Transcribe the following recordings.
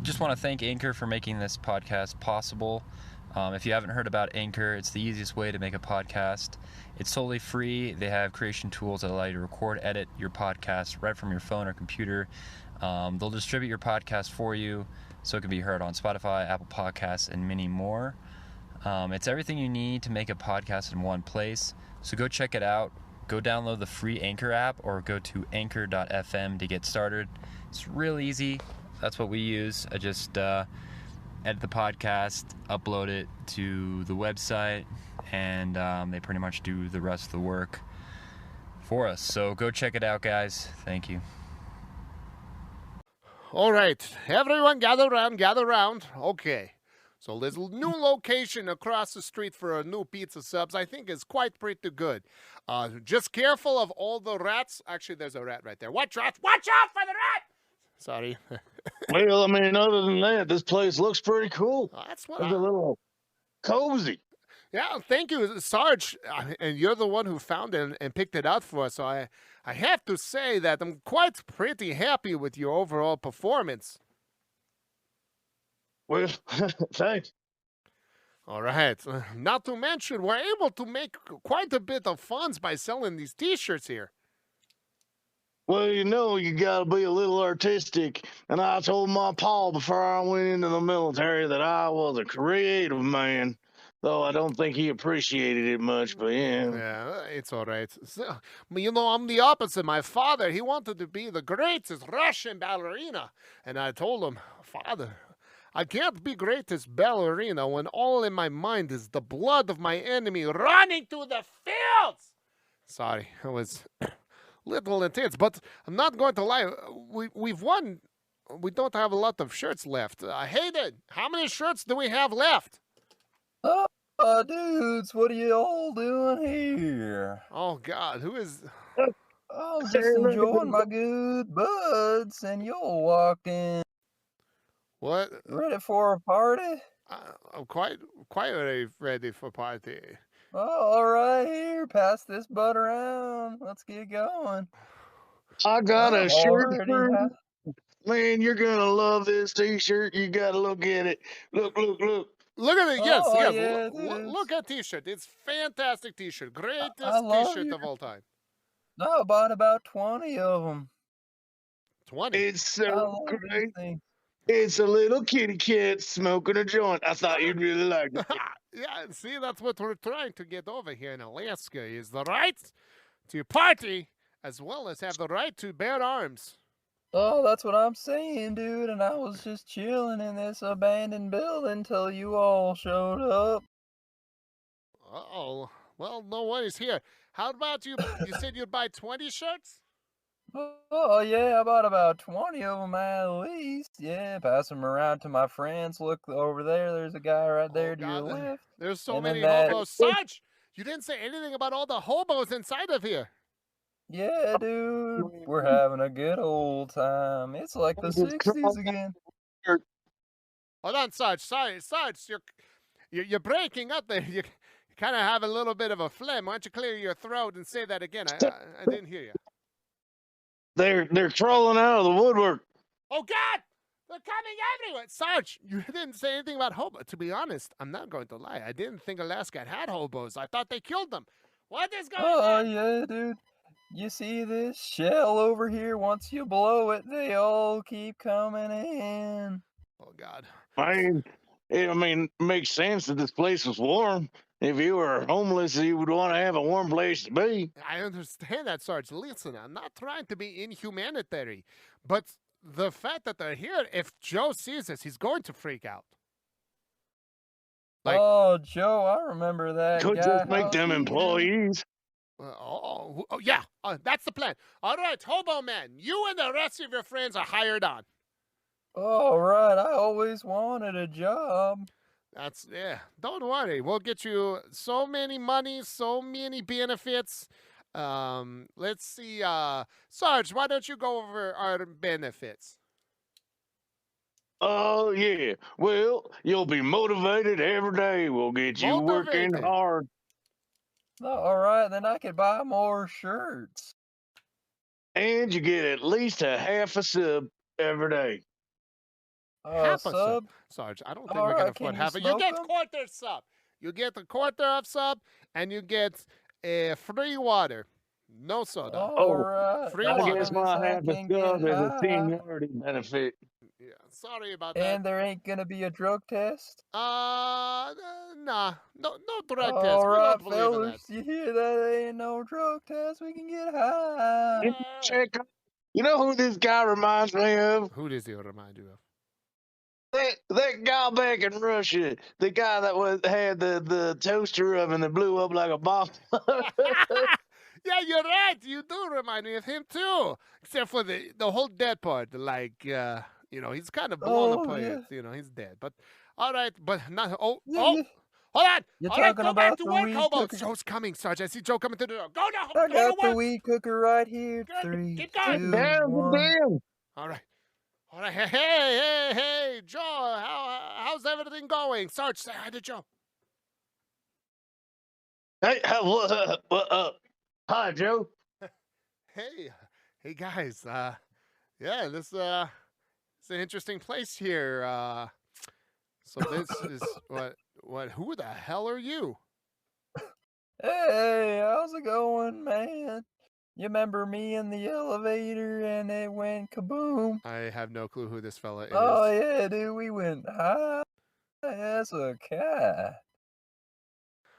just want to thank Anchor for making this podcast possible. If you haven't heard about Anchor, it's the easiest way to make a podcast. It's totally free. They have creation tools that allow you to record, edit your podcast right from your phone or computer. They'll distribute your podcast for you so it can be heard on Spotify, Apple Podcasts, and many more. It's everything you need to make a podcast in one place. So go check it out. Go download the free Anchor app or go to anchor.fm to get started. It's real easy. That's what we use. I just edit the podcast, upload it to the website, and they pretty much do the rest of the work for us. So go check it out, guys. Thank you. All right, everyone gather around. Okay, so this new location across the street for a new pizza subs, I think, is quite pretty good. Just careful of all the rats. Actually, there's a rat right there. Watch out for the rat! Sorry. Well, I mean, other than that, this place looks pretty cool. That's what It's a little cozy. Yeah, thank you, Sarge. And you're the one who found it and picked it out for us. So I have to say that I'm quite pretty happy with your overall performance. Well, thanks. All right. Not to mention, we're able to make quite a bit of funds by selling these T-shirts here. Well, you know, you got to be a little artistic. And I told my pa before I went into the military that I was a creative man. Though I don't think he appreciated it much, but yeah. Yeah, it's all right. So, you know, I'm the opposite. My father, he wanted to be the greatest Russian ballerina. And I told him, Father, I can't be greatest ballerina when all in my mind is the blood of my enemy running to the fields. Sorry, it was little intense, but I'm not going to lie. We've won. We don't have a lot of shirts left. Hayden, how many shirts do we have left? Dudes, what are you all doing here? Oh, God, who is... Oh, just enjoying my good buds, and y'all walked in. What? Ready for a party? I'm quite ready for party. Oh, all right, here, pass this bud around. Let's get going. I got a shirt for you. Already Man, you're going to love this T-shirt. You got to look at it. Look. Look at it. Yes, Oh, yes. yeah, Look at T-shirt. It's fantastic T-shirt. Greatest love T-shirt your- of all time. I bought about 20 of them. 20. It's I so love these great. things. It's a little kitty cat smoking a joint. I thought you'd really like it. Yeah, see, that's what we're trying to get over here in Alaska, is the right to party as well as have the right to bear arms. Oh, that's what I'm saying, dude. And I was just chilling in this abandoned building till you all showed up. Uh-oh. Well, no worries here. How about you? You said you'd buy 20 shirts? Oh, yeah, I bought about 20 of them at least. Yeah, pass them around to my friends. Look over there. There's a guy right there to your left. There's so And then many that- hobos. Sarge, you didn't say anything about all the hobos inside of here. Yeah, dude, we're having a good old time. It's like the 60s again. Hold on, Sarge. Sorry, Sarge, you're breaking up there. You kind of have a little bit of a phlegm. Why don't you clear your throat and say that again? I didn't hear you. They're crawling out of the woodwork. Oh, God! They're coming everywhere! Sarge, you didn't say anything about hobos. To be honest, I'm not going to lie. I didn't think Alaska had hobos. I thought they killed them. What is going Oh, on? yeah, dude. You see this shell over here? Once you blow it, they all keep coming in. Oh, God. I mean, it makes sense that this place was warm. If you were homeless, you would want to have a warm place to be. I understand that, Sarge. Listen, I'm not trying to be inhumanitarian, but the fact that they're here, if Joe sees us, he's going to freak out. Like- Oh, Joe, I remember that Could guy. just make How's them he doing? employees. Yeah, that's the plan. All right, Hobo Man, you and the rest of your friends are hired on. All right, I always wanted a job. Don't worry. We'll get you so many money, so many benefits. Let's see. Sarge, why don't you go over our benefits? Oh, yeah. Well, you'll be motivated every day. We'll get you working Motivated. hard. All right, then I could buy more shirts. And you get at least a half a sub every day. half a sub. Sub. Sarge, I don't think All we can right, afford can you half. You smoke get 'em? quarter sub. You get a quarter of sub, and you get free water. No soda. All right. free I water. guess As long as my I half a can get sub is a high. seniority benefit. Yeah, sorry about that. And there ain't gonna be a drug test. Nah, no drug test. All We right, don't believe in that. fellas, you hear that? Ain't no drug test. We can get high. Check. You know who this guy reminds me of? Who does he remind you of? That guy back in Russia, the guy that had the toaster oven that blew up like a bomb. Yeah, you're right. You do remind me of him too, except for the whole dead part. Like, he's kind of blown apart. Yeah. He's dead. But all right, but not. Oh, Yeah, oh, yeah. hold on. You're All right, talking go back about to the work, weed Hobo. cooker. Joe's coming, Sarge. I see Joe coming through the door. Go now. I Go got to the work. weed cooker right here. Good. 3, Keep going. 2, Damn, 1. damn. All right. All right. Hey, Joe. How's everything going? Sarge, say hi to Joe. Hey, what up? Hi, Joe. Hey guys. Yeah, this it's an interesting place here. So this is what? Who the hell are you? Hey, how's it going, man? You remember me in the elevator and it went kaboom? I have no clue who this fella is. Oh, yeah, dude, we went high as a cat.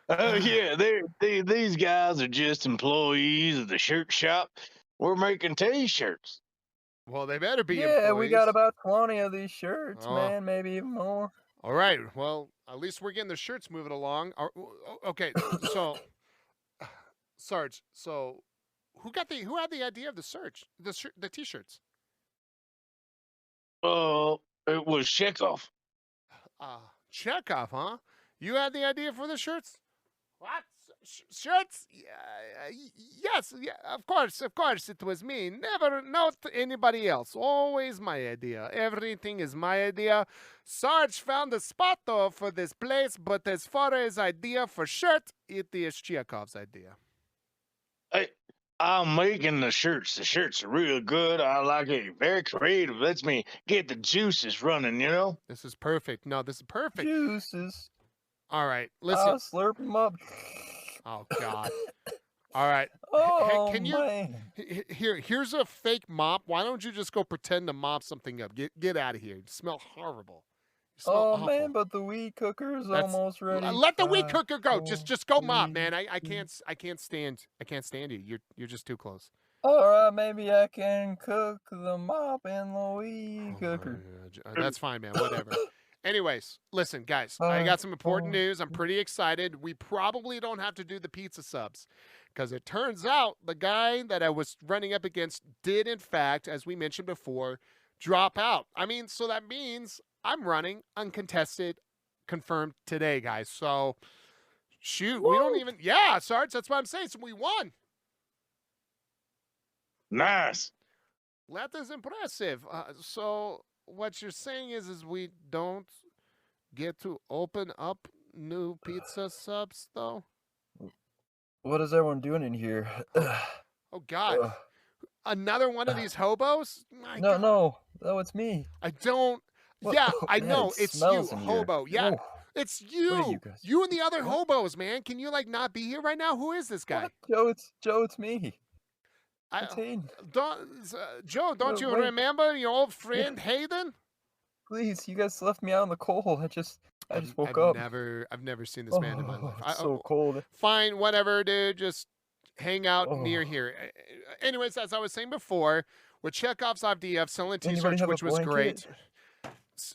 Oh yeah, these guys are just employees of the shirt shop. We're making T-shirts. Well, they better be. Yeah, we got employees. about 20 of these shirts, Oh. man, maybe even more. All right. Well, at least we're getting the shirts moving along. Okay. So, Sarge. So, who had the idea of the the T-shirts? It was Checkofv. Checkofv, huh? You had the idea for the shirts? What? Shirts? Yes, of course, it was me. Never, not anybody else. Always my idea. Everything is my idea. Sarge found the spot, though, for this place, but as far as idea for shirt, it is Chekhov's idea. Hey, I'm making the shirts. The shirts are real good. I like it. Very creative. Lets me get the juices running, you know? This is perfect. No, this is perfect. Juices. All right, listen. I'll slurp them up. Oh, God. All right. Oh, Can you... man. Here's a fake mop. Why don't you just go pretend to mop something up? Get out of here. You smell horrible. You smell Oh, awful. man, but the weed cooker is almost ready. Let the weed cooker go. for Just go mop, weed. man. I can't stand you. You're just too close. All right, maybe I can cook the mop in the weed cooker. That's fine, man. Whatever. Anyways, listen, guys, I got some important news. I'm pretty excited. We probably don't have to do the pizza subs because it turns out the guy that I was running up against did, in fact, as we mentioned before, drop out. I mean, so that means I'm running uncontested, confirmed today, guys. So, shoot, we don't even... Yeah, Sarge, that's what I'm saying. So we won. Nice. That is impressive. So what you're saying is we don't get to open up new pizza subs, though? What is everyone doing in here? Oh, God. Another one of these hobos? No, it's me. I don't... What? Yeah, Oh, I man, know. it It's you, smells in here. hobo. Yeah, Oof. it's What are you. you guys? You and the other What? hobos, man. Can you, not be here right now? Who is this guy? What? Joe, it's me. It's Hayden. Joe, don't you Wait. remember your old friend Hayden? Please, you guys left me out in the cold. I just woke I've up. I've never seen this man in my life. It's so cold. Fine, whatever, dude. Just hang out near Oh. here. Anyways, as I was saying before, with Chekhov's idea of selling Anybody T-shirts, have a which was great. blanket?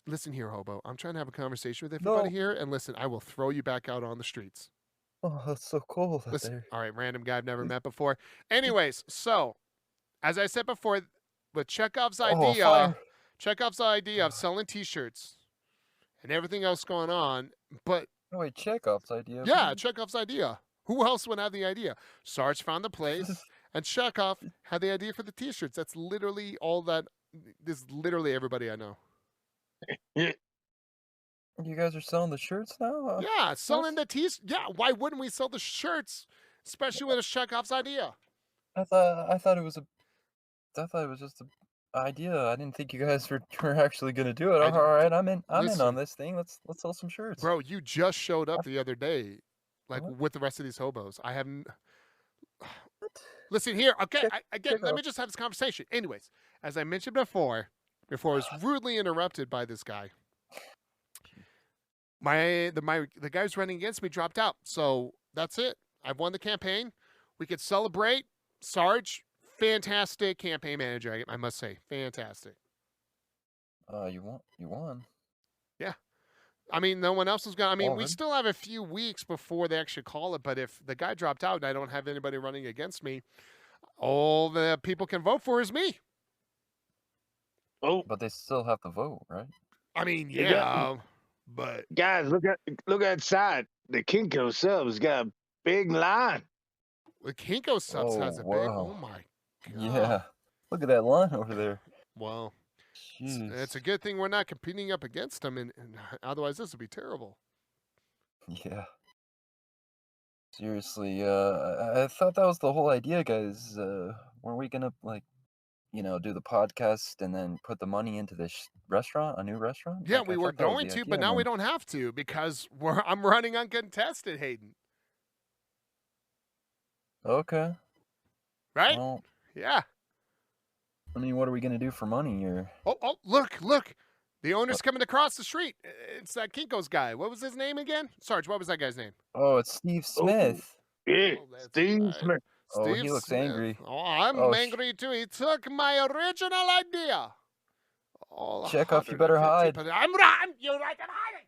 Listen here, hobo. I'm trying to have a conversation with everybody No. here, and listen, I will throw you back out on the streets. Oh, it's so cold out Listen, there. all right, random guy I've never met before. Anyways, so as I said before, with Chekhov's idea, fire. Chekhov's idea of selling T-shirts and everything else going on, but Oh, wait, Chekhov's idea. yeah, Chekhov's idea. Who else would have the idea? Sarge found the place, and Checkofv had the idea for the T-shirts. That's literally all that. This is literally everybody I know. You guys are selling the shirts now? Yeah, selling the T-shirts. Yeah, why wouldn't we sell the shirts, especially with a Chekhov's idea? I thought it was just a idea. I didn't think you guys were actually gonna do it. I All didn't- right, I'm in listen. on this thing. Let's sell some shirts. Bro, you just showed up the other day, like What? with the rest of these hobos. I haven't. What? Listen here, okay. Again, let Checkofv. me just have this conversation. Anyways, as I mentioned before I was rudely interrupted by this guy. The guy who's running against me dropped out, so that's it. I've won the campaign. We could celebrate. Sarge, fantastic campaign manager, I must say, fantastic. You won. I mean, no one else is going to. I mean, we Already? still have a few weeks before they actually call it, but if the guy dropped out and I don't have anybody running against me, all the people can vote for is me. Oh, But they still have to vote, right? I mean, You yeah, got- but guys, look outside. The Kinko subs got a big line. the Kinko subs has a Oh, big. wow. Oh my god. Yeah. Look at that line over there. Well, Jeez. it's a good thing we're not competing up against them, and otherwise this would be terrible. Yeah. Seriously, I thought that was the whole idea, guys. Weren't we gonna do the podcast and then put the money into this restaurant, a new restaurant? Yeah, Like, we I were thought that was going the to, idea, but now we man. don't have to because I'm running uncontested, Hayden. Okay. Right? Well, Yeah. I mean, what are we gonna do for money, or? Oh, look. The owner's coming across the street. It's that Kinko's guy. What was his name again? Sarge, what was that guy's name? Oh, it's Steve Smith. Yeah, Oh, that's Steve right. Smith. Oh, he Steve looks Smith. angry. Oh, I'm Oh, angry too. He took my original idea. All Checkofv, you better 150%. hide. You're right, I'm hiding.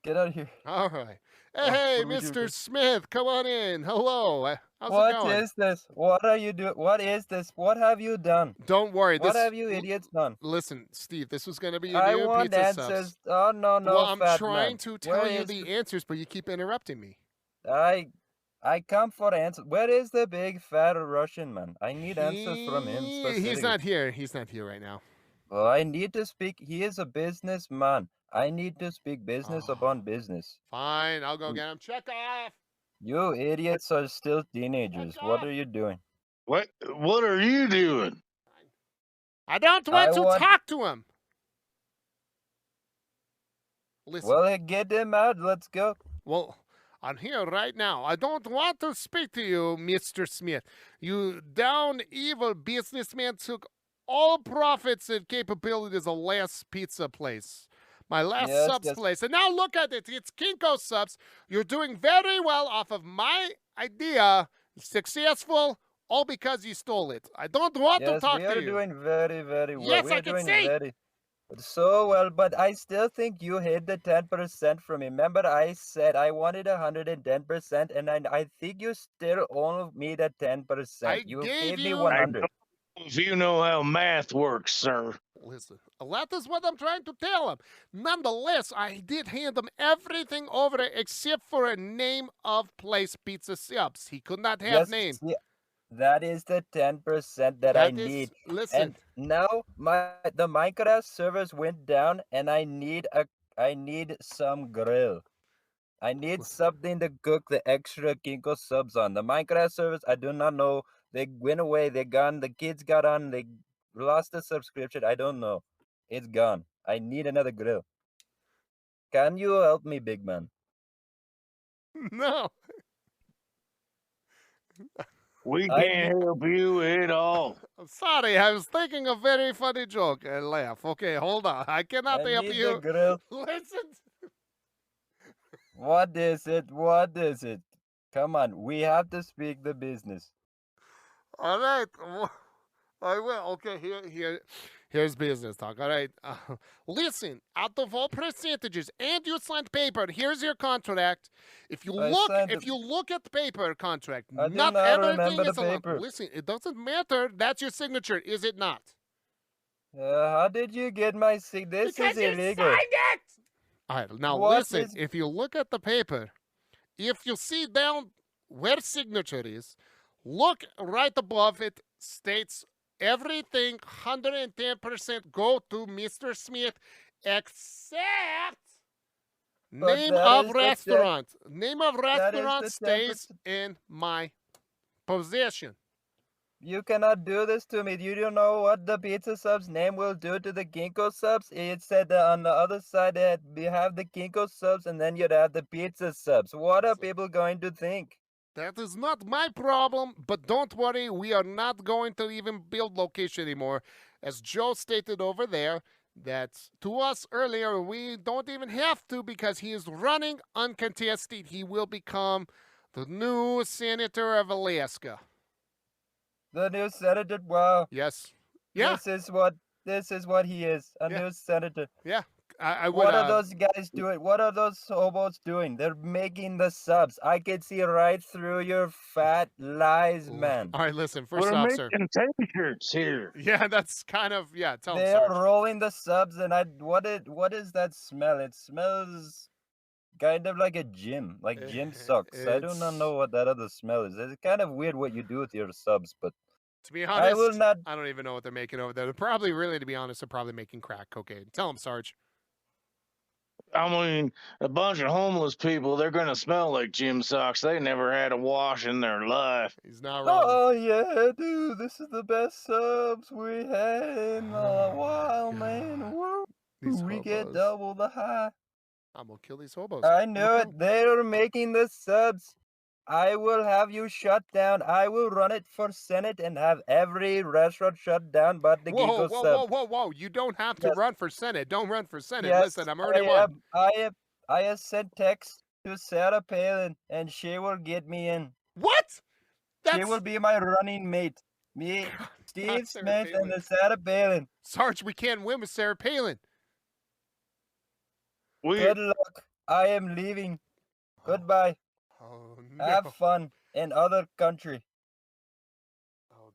Get out of here. All right. Oh, Hey, what do we do Mr. with- Smith, come on in. Hello. How's it What going? is this? What are you doing? What is this? What have you done? Don't worry. What this, have you idiots done? Listen, Steve, this was going to be your I new want pizza answers. subs. Oh no, Well, I'm fat trying man. to tell Where you is the answers, but you keep interrupting me. I come for answers. Where is the big fat Russian man? I need answers from him. He's specifically. not here. He's not here right now. Well, I need to speak. He is a businessman. I need to speak business Oh. upon business. Fine, I'll go get him. Checkofv. You idiots are still teenagers. What off. are you doing? What are you doing? I don't want I to want- talk to him. Listen. Well, get him out. Let's go. Well, I'm here right now. I don't want to speak to you, Mr. Smith. You down evil businessman took all profits and capabilities of last pizza place. My last Yes, subs yes. place. And now look at it. It's Kinko subs. You're doing very well off of my idea. Successful, all because you stole it. I don't want to Yes, talk we to are you. doing very, very well. Yes, we I are can doing see. so well, but I still think you hid the 10% from me. Remember, I said I wanted 110%, and I think you still owe me the 10%. I You gave gave me you- 100. If you know how math works, sir. Listen, that is what I'm trying to tell him. Nonetheless, I did hand him everything over except for a name of place pizza subs. He could not have Yes, name. see, that is the 10% that I That is- need. Listen, And now the Minecraft servers went down, and I need some grill. I need something to cook the extra Kinko subs on. The Minecraft servers, I do not know. They went away. They're gone. The kids got on. They lost the subscription. I don't know. It's gone. I need another grill. Can you help me, big man? no. We I can't help you at all. I'm sorry. I was thinking a very funny joke and laugh. Okay, hold on. I cannot I help need the you. grill. Listen. What is it? What is it? Come on. We have to speak the business. All right. I will. Okay, here's business talk. All right. Listen, out of all percentages, and you signed paper. Here's your contract. If you I look, signed if it. you look at the paper contract, I do not not everything remember is the allowed. paper. Listen, it doesn't matter. That's your signature, is it not? How did you get my sig? This Because is you illegal. signed it. All right. Now What listen. is- If you look at the paper, if you see down where signature is, look right above it. States everything 110% go to Mr. Smith, except But name that of is the restaurant. Name of that is restaurant the stays in my possession. You cannot do this to me. You don't know what the pizza sub's name will do to the ginkgo subs. It said that on the other side that you have the ginkgo subs and then you'd have the pizza subs. What are people going to think? That is not my problem, but don't worry, we are not going to even build location anymore. As Joe stated over there, that to us earlier, we don't even have to because he is running uncontested. He will become the new senator of Alaska. The new senator. Wow. Yes. Yeah. This is what he is. A new senator. Yeah. I would, what are those guys doing? What are those hobos doing? They're making the subs. I can see right through your fat lies, man. All right, listen. First We're off, sir. making t-shirts here. Yeah, that's kind of Tell They him, are Sarge. rolling the subs, and what is that smell? It smells kind of like a gym, like gym socks. I do not know what that other smell is. It's kind of weird what you do with your subs, but To be honest, not. I don't even know what they're making over there. They're probably, really, to be honest, they're probably making crack cocaine. Tell him, Sarge. I mean, a bunch of homeless people, they're going to smell like gym socks. They never had a wash in their life. He's not wrong. Oh, yeah, dude. This is the best subs we had in a while, man. Woo. We get double the high. I'm going to kill these hobos. I knew it. They're making the subs. I will have you shut down. I will run it for Senate and have every restaurant shut down but the ginkgo sub. Whoa. You don't have to run for Senate. Don't run for Senate. Yes, Listen, I'm already won. I have sent text to Sarah Palin and she will get me in. What? She will be my running mate. Me, Steve Smith, and the Sarah Palin. Sarge, we can't win with Sarah Palin. Good luck. I am leaving. Goodbye. Oh, no. Have fun in other country.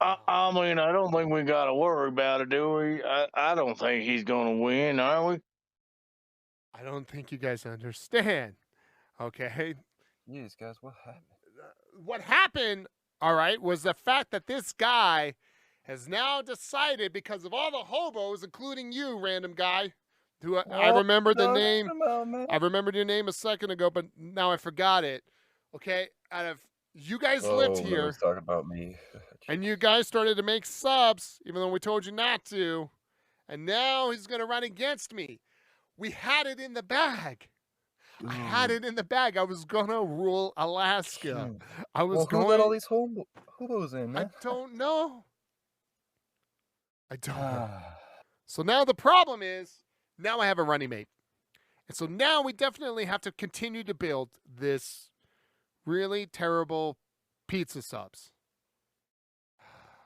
I mean, I don't think we got to worry about it, do we? I don't think he's going to win, are we? I don't think you guys understand. Okay? Yes, guys, what happened? What happened, all right, was the fact that this guy has now decided, because of all the hobos, including you, random guy, who I remembered the name. I remembered your name a second ago, but now I forgot it. Okay? Out of you guys lived here. Talk about me. And you guys started to make subs, even though we told you not to. And now he's going to run against me. We had it in the bag. I had it in the bag. I was going to rule Alaska. I was going... Who let all these hobos in, man? I don't know. I don't know. So now the problem is, now I have a running mate. And so now we definitely have to continue to build this really terrible pizza subs.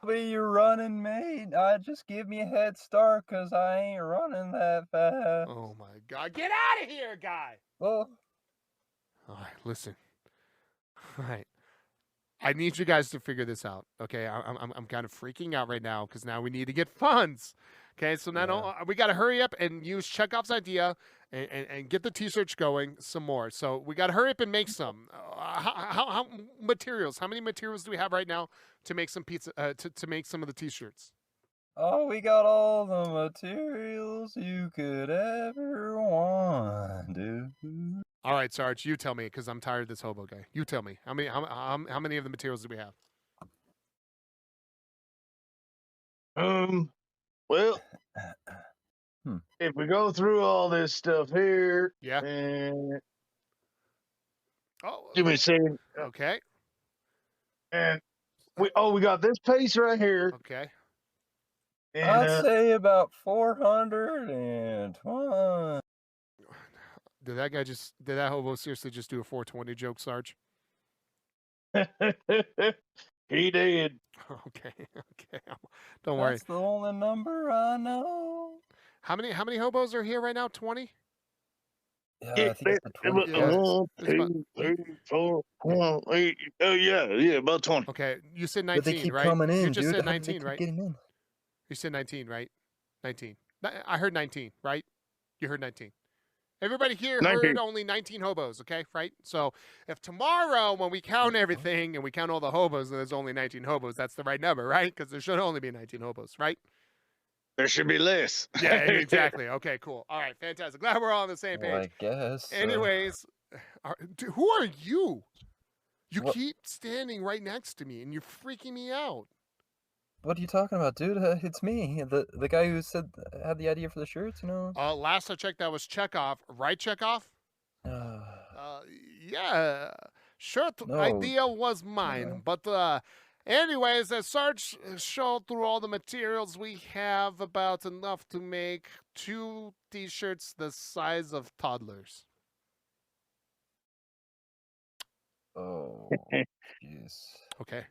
Be your running mate. Just give me a head start because I ain't running that fast. Oh my God. Get out of here, guy. Oh. All right, listen. All right. I need you guys to figure this out. Okay. I'm kind of freaking out right now because now we need to get funds. Okay, so now we got to hurry up and use Checkofv's idea and get the t-shirts going some more. So we got to hurry up and make some. How materials? How many materials do we have right now to make some pizza? To make some of the t-shirts? Oh, we got all the materials you could ever want, dude. All right, Sarge, you tell me because I'm tired of this hobo guy. You tell me how many of the materials do we have? Well, if we go through all this stuff here, and give me a second. Okay. And we got this piece right here. Okay. And, I'd say about 420. Did that hobo seriously just do a 420 joke, Sarge? He did. Okay. Don't worry. That's the only number I know. How many hobos are here right now? 20? Yeah, I think it's the 20. 1, 2, 3, 4, 5, 8. Oh yeah, about 20. Okay, you said 19, But they keep right? coming in, you just dude. said 19, Keep right? getting in. You said 19, right? 19. I heard 19, right? You heard 19. Everybody here 19. heard only 19 hobos, okay? Right? So if tomorrow when we count everything and we count all the hobos and there's only 19 hobos, that's the right number, right? Because there should only be 19 hobos, right? There should be less. Yeah, exactly. Okay, cool. All right, fantastic. Glad we're all on the same page. Well, I guess. Anyways, who are you? You keep standing right next to me and you're freaking me out. What are you talking about, dude? It's me, the guy who had the idea for the shirts. You know. Last I checked, that was Checkofv, right, Checkofv? Uh, Yeah, shirt No, idea was mine. no. But anyways, as Sarge showed through all the materials, we have about enough to make 2 T-shirts the size of toddlers. Oh, jeez. Okay.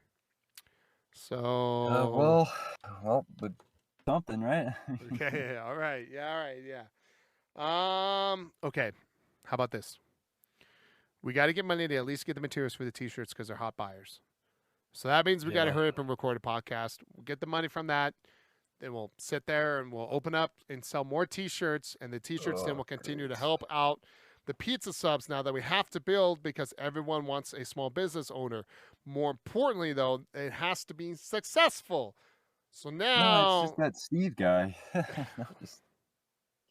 So. But something, right? Okay. All right. Yeah. All right. Yeah. Okay. How about this? We got to get money to at least get the materials for the T-shirts because they're hot buyers. So that means we got to Yeah. hurry up and record a podcast. We'll get the money from that. Then we'll sit there and we'll open up and sell more T-shirts. And the T-shirts then will continue to help out the pizza subs now that we have to build because everyone wants a small business owner. More importantly, though, it has to be successful. So No, now, it's just that Steve guy.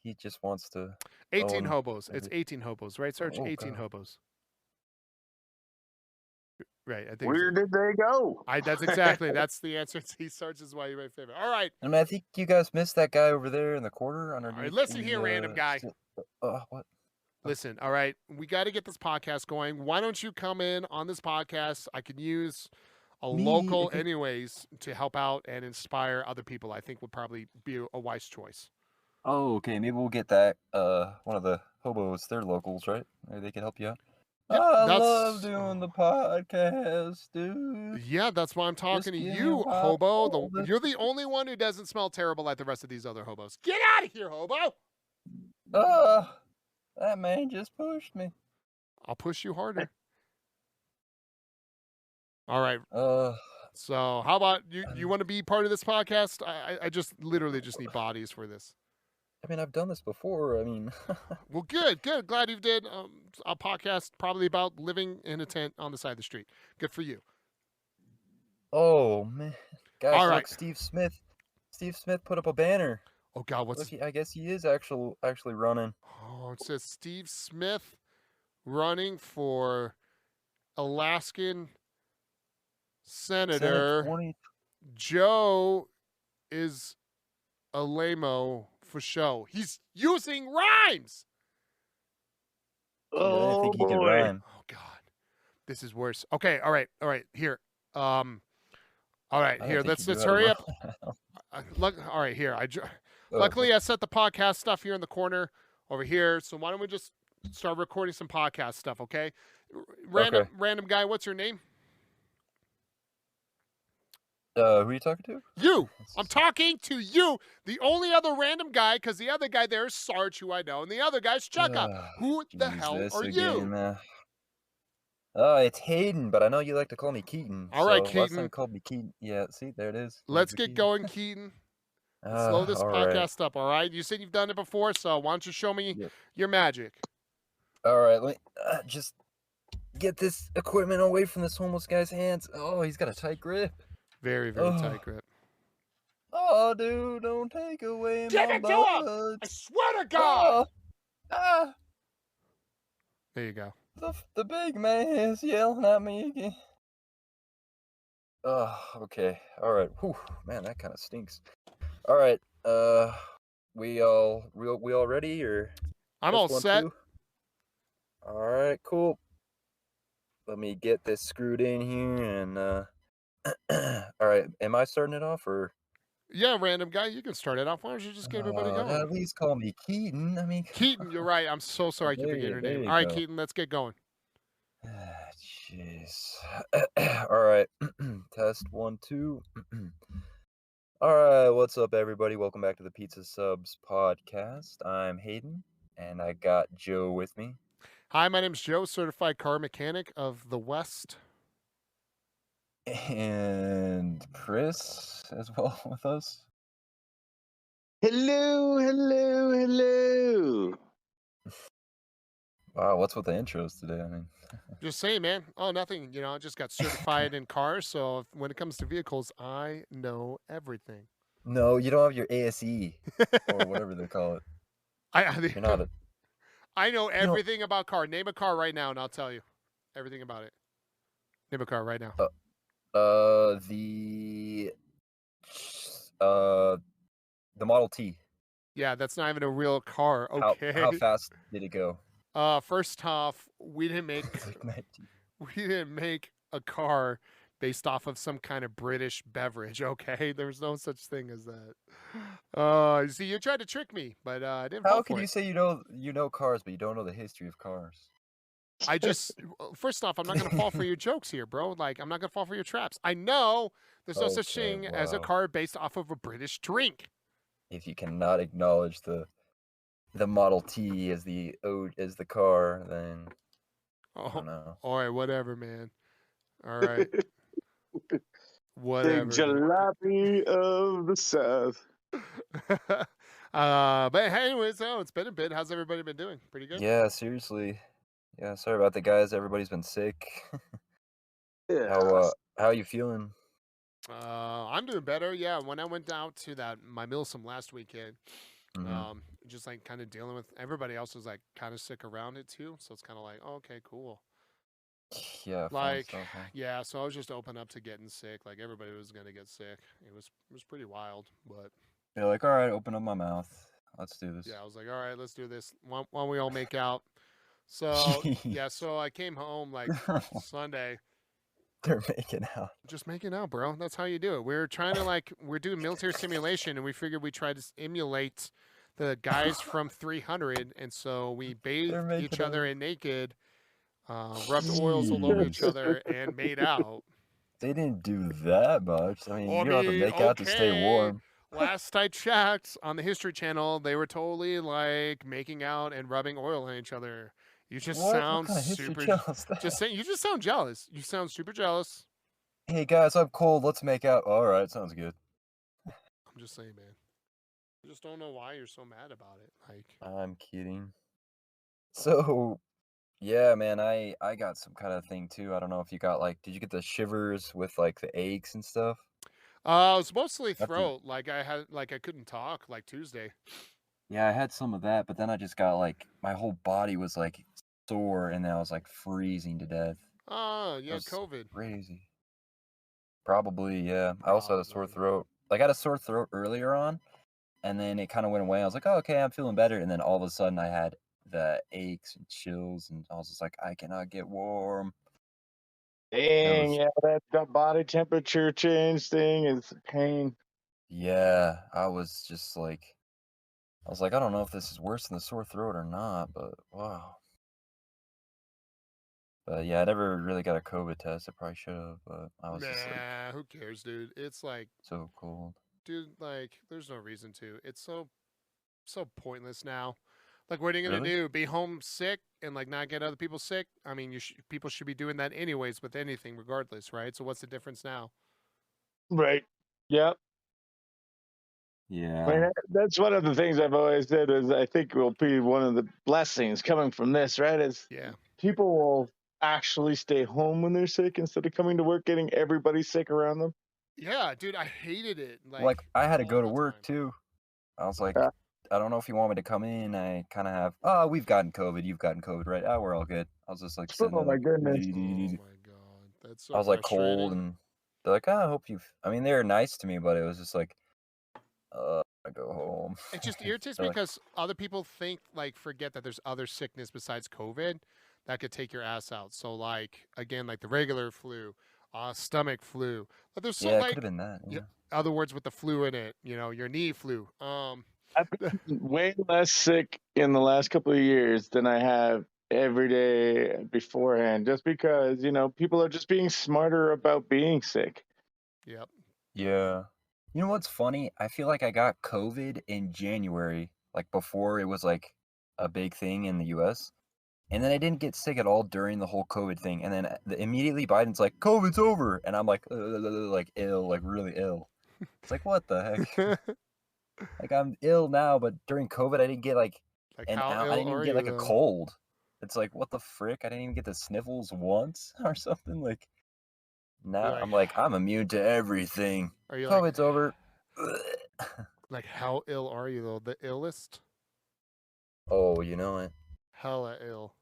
He just wants to 18 own hobos. It's every- 18 hobos, right, Serge? Oh, 18 God. hobos. Right. I think Where did they go? that's exactly. That's the answer. See, Sarge is why you're my favorite. All right. I mean, I think you guys missed that guy over there in the corner All underneath. right. Listen the, here, random guy. What? Listen. All right. We got to get this podcast going. Why don't you come in on this podcast? I could use a Me, local, if it- anyways, to help out and inspire other people. I think would probably be a wise choice. Oh, okay. Maybe we'll get that. One of the hobos. They're locals, right? Maybe they can help you out. Yep, I that's- love doing the podcast, dude. Yeah, that's why I'm talking to give me you, my hobo. all the- You're the only one who doesn't smell terrible like the rest of these other hobos. Get out of here, hobo! That man just pushed me. I'll push you harder. All right. So how about you want to be part of this podcast? I just literally just need bodies for this. I mean, I've done this before. I mean, Well, good. Glad you did a podcast probably about living in a tent on the side of the street. Good for you. oh man, guys, All look, right. Steve Smith. Steve Smith put up a banner. Oh God, what's Look, I guess he is actually running. Oh, it says Steve Smith running for Alaskan Senator. 20. Joe is a LAMO for SHO. He's using rhymes. I didn't think he could boy. rhyme. Oh God, this is worse. Okay, all right. Here, all right, I here. don't think Let's he knew how to hurry up. rhyme. All right, here. Oh, Luckily, I set the podcast stuff here in the corner over here. So why don't we just start recording some podcast stuff? Okay. Random guy. What's your name? who are you talking to? You. I'm talking to you, the only other random guy, because the other guy there is Sarge, who I know, and the other guy's Checkofv. Who the hell Jesus are you? again. Oh, it's Hayden, but I know you like to call me Keaton. All right, so last time Keaton. you called me Keaton. Yeah, see, there it is. Let's There's the get Keaton. going, Keaton. Slow this all right. podcast up, all right? You said you've done it before, so why don't you show me Yep. your magic? All right, let me just get this equipment away from this homeless guy's hands. Oh, he's got a tight grip. Very, very Oh. tight grip. Oh, dude, don't take away Give my it to him! I buds. swear to God! Oh, There you go. the big man is yelling at me again. Oh, okay. All right. Whew, man, that kind of stinks. All right. We all ready or? I'm just all one, set. two? All right, cool. Let me get this screwed in here and all right. Am I starting it off or? Yeah, random guy, you can start it off. Why don't you just get everybody going? At least call me Keaton. I mean, Keaton, you're right. I'm so sorry I keep There forgetting you- your there name. you All right, go. Keaton, let's get going. Jeez. All right. Test 1, 2. All right. What's up, everybody? Welcome back to the Pizza Subs podcast. I'm Hayden, and I got Joe with me. Hi, my name's Joe, certified car mechanic of the West. And Chris as well with us. Hello. Wow, what's with the intros today? I mean, Just saying, man. Oh, nothing. You know, I just got certified in cars, so when it comes to vehicles, I know everything. no, you don't have your ASE or whatever they call it. You're not a. I know everything about car. Name a car right now, and I'll tell you everything about it. Name a car right now. The The Model T. Yeah, that's not even a real car. How Okay. fast did it go? First off, we didn't make a car based off of some kind of British beverage. Okay, there's no such thing as that. See, you tried to trick me, but I didn't fall How for can you it. say you know cars, but you don't know the history of cars? I just first off, I'm not gonna fall for your jokes here, bro. Like, I'm not gonna fall for your traps. I know there's no such Okay, thing as a wow. car based off of a British drink. If you cannot acknowledge the Model T as the car, then I Oh, don't know. all right, whatever, man. All right, Big whatever. dude. jalopy of the South. But anyways, it's been a bit. How's everybody been doing? Pretty good. Yeah, seriously. Yeah, sorry about the guys. Everybody's been sick. Yeah. How you feeling? I'm doing better. Yeah, when I went out to my Milsom last weekend, Mhm. just like kind of dealing with everybody else was like kind of sick around it too. So it's kind of like, oh, okay, cool. Yeah, fun Like, stuff, huh? yeah. So I was just open up to getting sick. Like everybody was gonna get sick. It was pretty wild, but They're like, all right, open up my mouth. Let's do this. yeah, I was like, all right, let's do this. Why don't we all make out? So yeah, so I came home like Sunday. They're making out. Just making out, bro. That's how you do it. We're doing military simulation, and we figured we tried to emulate the guys from 300, and so we bathed They're each making other out. in naked, rubbed oils all over each Jeez. other, and made out. They didn't do that much. I mean, Well, I you don't have to mean, make out to stay okay. warm. Last I checked on the History Channel, they were totally like making out and rubbing oil on each other. You just What? sound What kind of history super. channel is that? Just saying, you just sound jealous. You sound super jealous. Hey guys, I'm cold. Let's make out. All right, sounds good. I'm just saying, man. I just don't know why you're so mad about it. Like, I'm kidding. So, yeah, man, I got some kind of thing too. I don't know if you got like, did you get the shivers with like the aches and stuff? it was mostly That's a- throat. Like I couldn't talk like Tuesday. Yeah, I had some of that, but then I just got like my whole body was like sore, and then I was like freezing to death. Oh, It yeah, was COVID. crazy. Probably, yeah. I also had a sore Probably. throat. Like I had a sore throat earlier on, and then it kind of went away. I was like, oh, okay, I'm feeling better. And then all of a sudden, I had the aches and chills, and I was just like, I cannot get warm. Dang, was- yeah, that body temperature change thing is a pain. Yeah, I was just like, I don't know if this is worse than the sore throat or not, but wow. But yeah, I never really got a COVID test. I probably should have, but I was just like Nah, who cares, dude? It's like, so cold. dude, like, there's no reason to. It's so pointless now. Like, what are you gonna Really? do? Be home sick and like not get other people sick? I mean, people should be doing that anyways with anything, regardless, right? So what's the difference now? Right. Yep. I mean, Yeah. that's one of the things I've always said is I think will be one of the blessings coming from this, right? Is Yeah. people will actually stay home when they're sick instead of coming to work getting everybody sick around them. Yeah, dude, I hated it. Like I had to go all to the work time. too. I was like, Yeah. I don't know if you want me to come in. I kind of have. Oh, we've gotten COVID. You've gotten COVID, right? Oh, we're all good. I was just like sitting Oh there, my like, goodness. Oh my god, that's so I was like cold, frustrating. and they're like, I hope you've. I mean, they were nice to me, but it was just like, I go home. It just irritates They're me like, because other people forget that there's other sickness besides COVID that could take your ass out. So like again, like the regular flu, stomach flu. But there's so yeah, it like could have been that. Yeah. other words with the flu in it. You know, your knee flu. I've been way less sick in the last couple of years than I have every day beforehand, just because, people are just being smarter about being sick. Yep. Yeah. You know what's funny? I feel like I got COVID in January, like before it was like a big thing in the US. And then I didn't get sick at all during the whole COVID thing. And then immediately Biden's like, COVID's over. And I'm like ill, like really ill. It's like, what the heck? Like I'm ill now, but during COVID I didn't get like Like I how didn't ill even are get you like a though? cold. It's like, what the frick? I didn't even get the sniffles once or something. Like now like- I'm like, I'm immune to everything. Are you like COVID's over. like how ill are you though? The illest? Oh, you know it. Hella ill.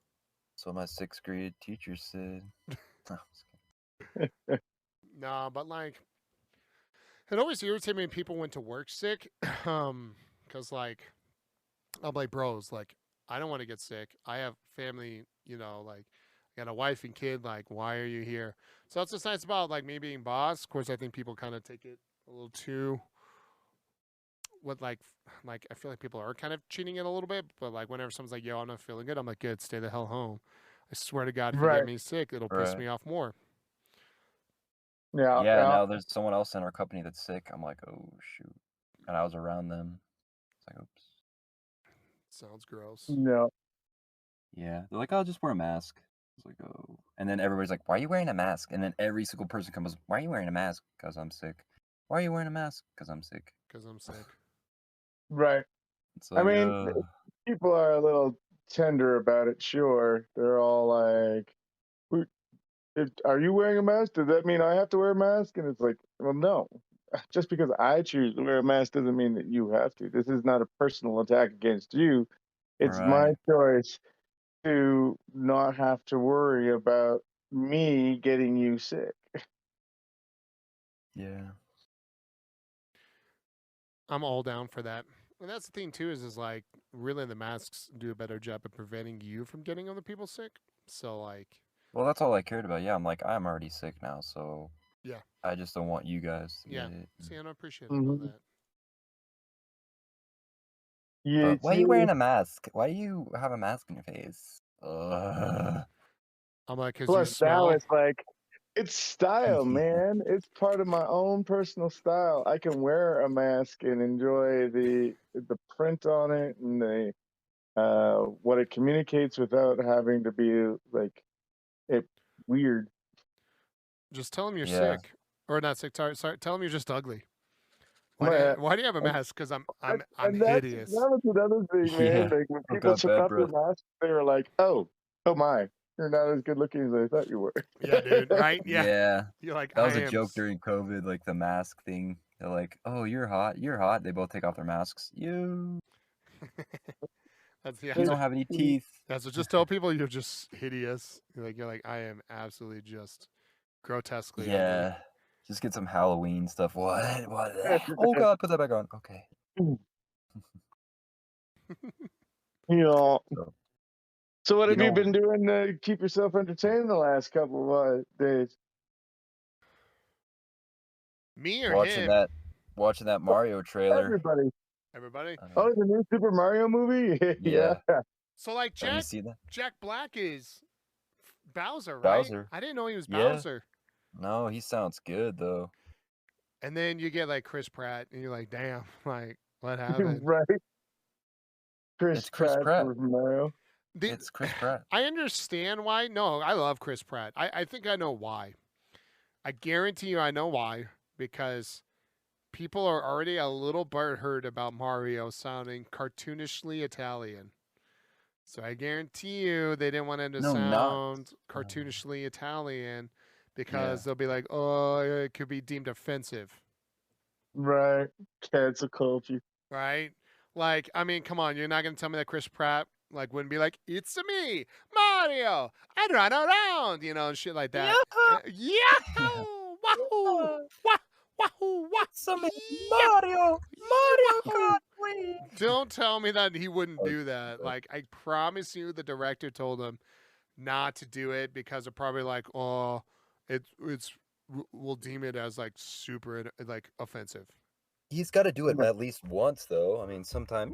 That's what my 6th grade teacher said. Nah, but like It always irritated me when people went to work sick, because like I'm like, bros, like I don't want to get sick. I have family, like I got a wife and kid. Like, why are you here? So that's what's nice about like me being boss. Of course, I think people kind of take it a little too. What like I feel like people are kind of cheating it a little bit, but like whenever someone's like, "Yo, I'm not feeling good," I'm like, "Good, stay the hell home." I swear to God, if you get Right. me sick, it'll piss Right. me off more. Yeah. Yeah, Yeah. now there's someone else in our company that's sick. I'm like, oh shoot. And I was around them. It's like, oops. Sounds gross. Yeah. Yeah. They're like, I'll just wear a mask. It's like, oh. And then everybody's like, why are you wearing a mask? And then every single person comes, why are you wearing a mask? Because I'm sick. Why are you wearing a mask? Because I'm sick. Because I'm sick. Right. It's I like, mean, people are a little tender about it. Sure, they're all like, are you wearing a mask? Does that mean I have to wear a mask?" And it's like, well, no. Just because I choose to wear a mask doesn't mean that you have to. This is not a personal attack against you. It's my right. choice to not have to worry about me getting you sick. Yeah. I'm all down for that. And that's the thing too, is like really the masks do a better job of preventing you from getting other people sick. So like, Well, that's all I cared about. Yeah, I'm like, I'm already sick now, so yeah, I just don't want you guys to yeah. get it. See, I don't appreciate about that. Yeah, But why are you wearing a mask? Why do you have a mask on your face? Ugh. I'm like, because you Plus, now smell. it's like, it's style, Yeah. man. It's part of my own personal style. I can wear a mask and enjoy the print on it and the what it communicates without having to be like it weird. Just tell them you're Yeah. sick, or not sick. Sorry. Tell them you're just ugly. My- Why do you have a mask? Because I'm and that hideous. was another thing, man. Yeah. Like when I've people got took bad off their breath. masks, they were like, "Oh my, you're not as good looking as I thought you were." Yeah, dude. Right? Yeah. Yeah. You're like, That was I a am joke during COVID, like the mask thing. They're like, oh, you're hot. You're hot. They both take off their masks. You That's you don't have any teeth. That's what. Just tell people you're just hideous. You're like I am absolutely just grotesquely ugly. Yeah. Just get some Halloween stuff. What? What? Oh God, put that back on. Okay. You know. So, So what you have you know, been doing to keep yourself entertained the last couple of days? Me or watching him? watching that Mario trailer. Everybody. Everybody. Oh, the new Super Mario movie? Yeah. So like Have you Jack seen that? Jack Black is Bowser, right? Bowser. I didn't know he was Yeah. Bowser. No, he sounds good though. And then you get like Chris Pratt, and you're like, damn, like what happened? Right. It's Chris Pratt. for Mario. It's Chris Pratt. I understand why. No, I love Chris Pratt. I think I know why. I guarantee you I know why. Because people are already a little butthurt about Mario sounding cartoonishly Italian. So I guarantee you they didn't want him to No, not- sound cartoonishly Italian because they'll be like, oh, it could be deemed offensive. Right. Cancel culture. Right? Like, I mean, come on, you're not going to tell me that Chris Pratt like wouldn't be like, it's me, Mario, I'd run around, and shit like that. Yahoo! Wahoo! Wahoo! Wahoo! Mario! Mario Kart, please! Don't tell me that he wouldn't do that. Like, I promise you, the director told him not to do it because they're probably like, oh, we'll deem it as like super like offensive. He's got to do it at least once, though. I mean, sometime.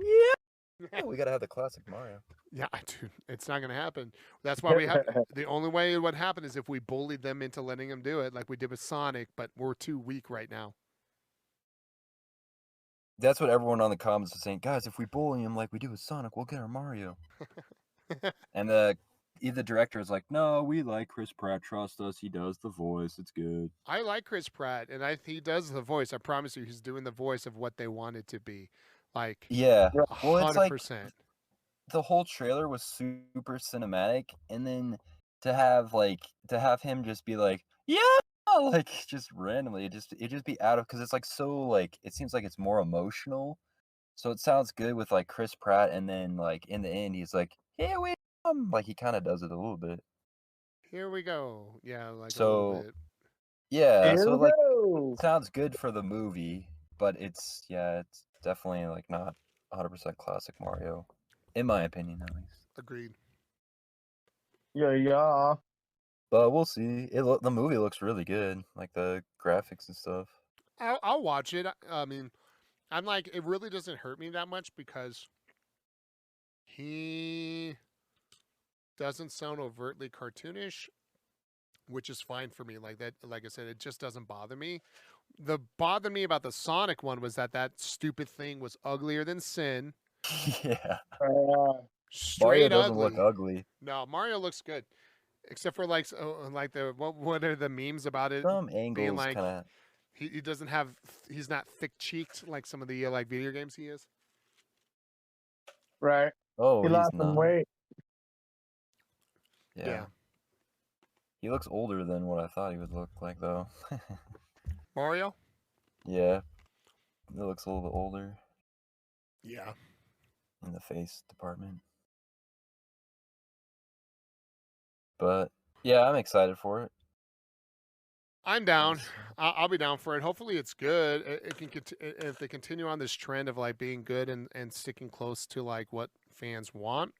Yeah, we got to have the classic Mario. Yeah, dude, it's not gonna happen. That's why we have. The only way it would happen is if we bullied them into letting him do it, like we did with Sonic. But we're too weak right now. That's what everyone on the comments is saying. Guys, if we bully him like we do with Sonic, we'll get our Mario. And the director is like, no, we like Chris Pratt. Trust us. He does the voice. It's good. I like Chris Pratt, and he does the voice. I promise you, he's doing the voice of what they want it to be. Like, Yeah. Well, it's like 100%. the whole trailer was super cinematic, and then to have him just be like, yeah, like just randomly, it just be out of, because it's like so like it seems like it's more emotional, so it sounds good with like Chris Pratt, and then like in the end he's like, here we come, like he kind of does it a little bit. Here we go. Yeah, like a So little bit. yeah, Here so we like Whoa! Sounds good for the movie, but it's definitely like not 100% classic Mario, in my opinion at least. Agreed. Yeah. But we'll see. The movie looks really good, like the graphics and stuff. I'll watch it. I mean, I'm like, it really doesn't hurt me that much because he doesn't sound overtly cartoonish, which is fine for me. Like that, like I said, it just doesn't bother me. The bother me about the Sonic one was that stupid thing was uglier than sin. Yeah. Uh, Straight Mario doesn't ugly. look ugly. No, Mario looks good, except for like the what are the memes about it Some being angles like kind of. he doesn't have he's not thick cheeked like some of the like video games he is. right. Oh, He he's lost some not. weight. Yeah. He looks older than what I thought he would look like, though. Mario. Yeah. He looks a little bit older Yeah. in the face department. But yeah, I'm excited for it. I'm down. I'll be down for it. Hopefully, it's good. It can if they continue on this trend of like being good and sticking close to like what fans want,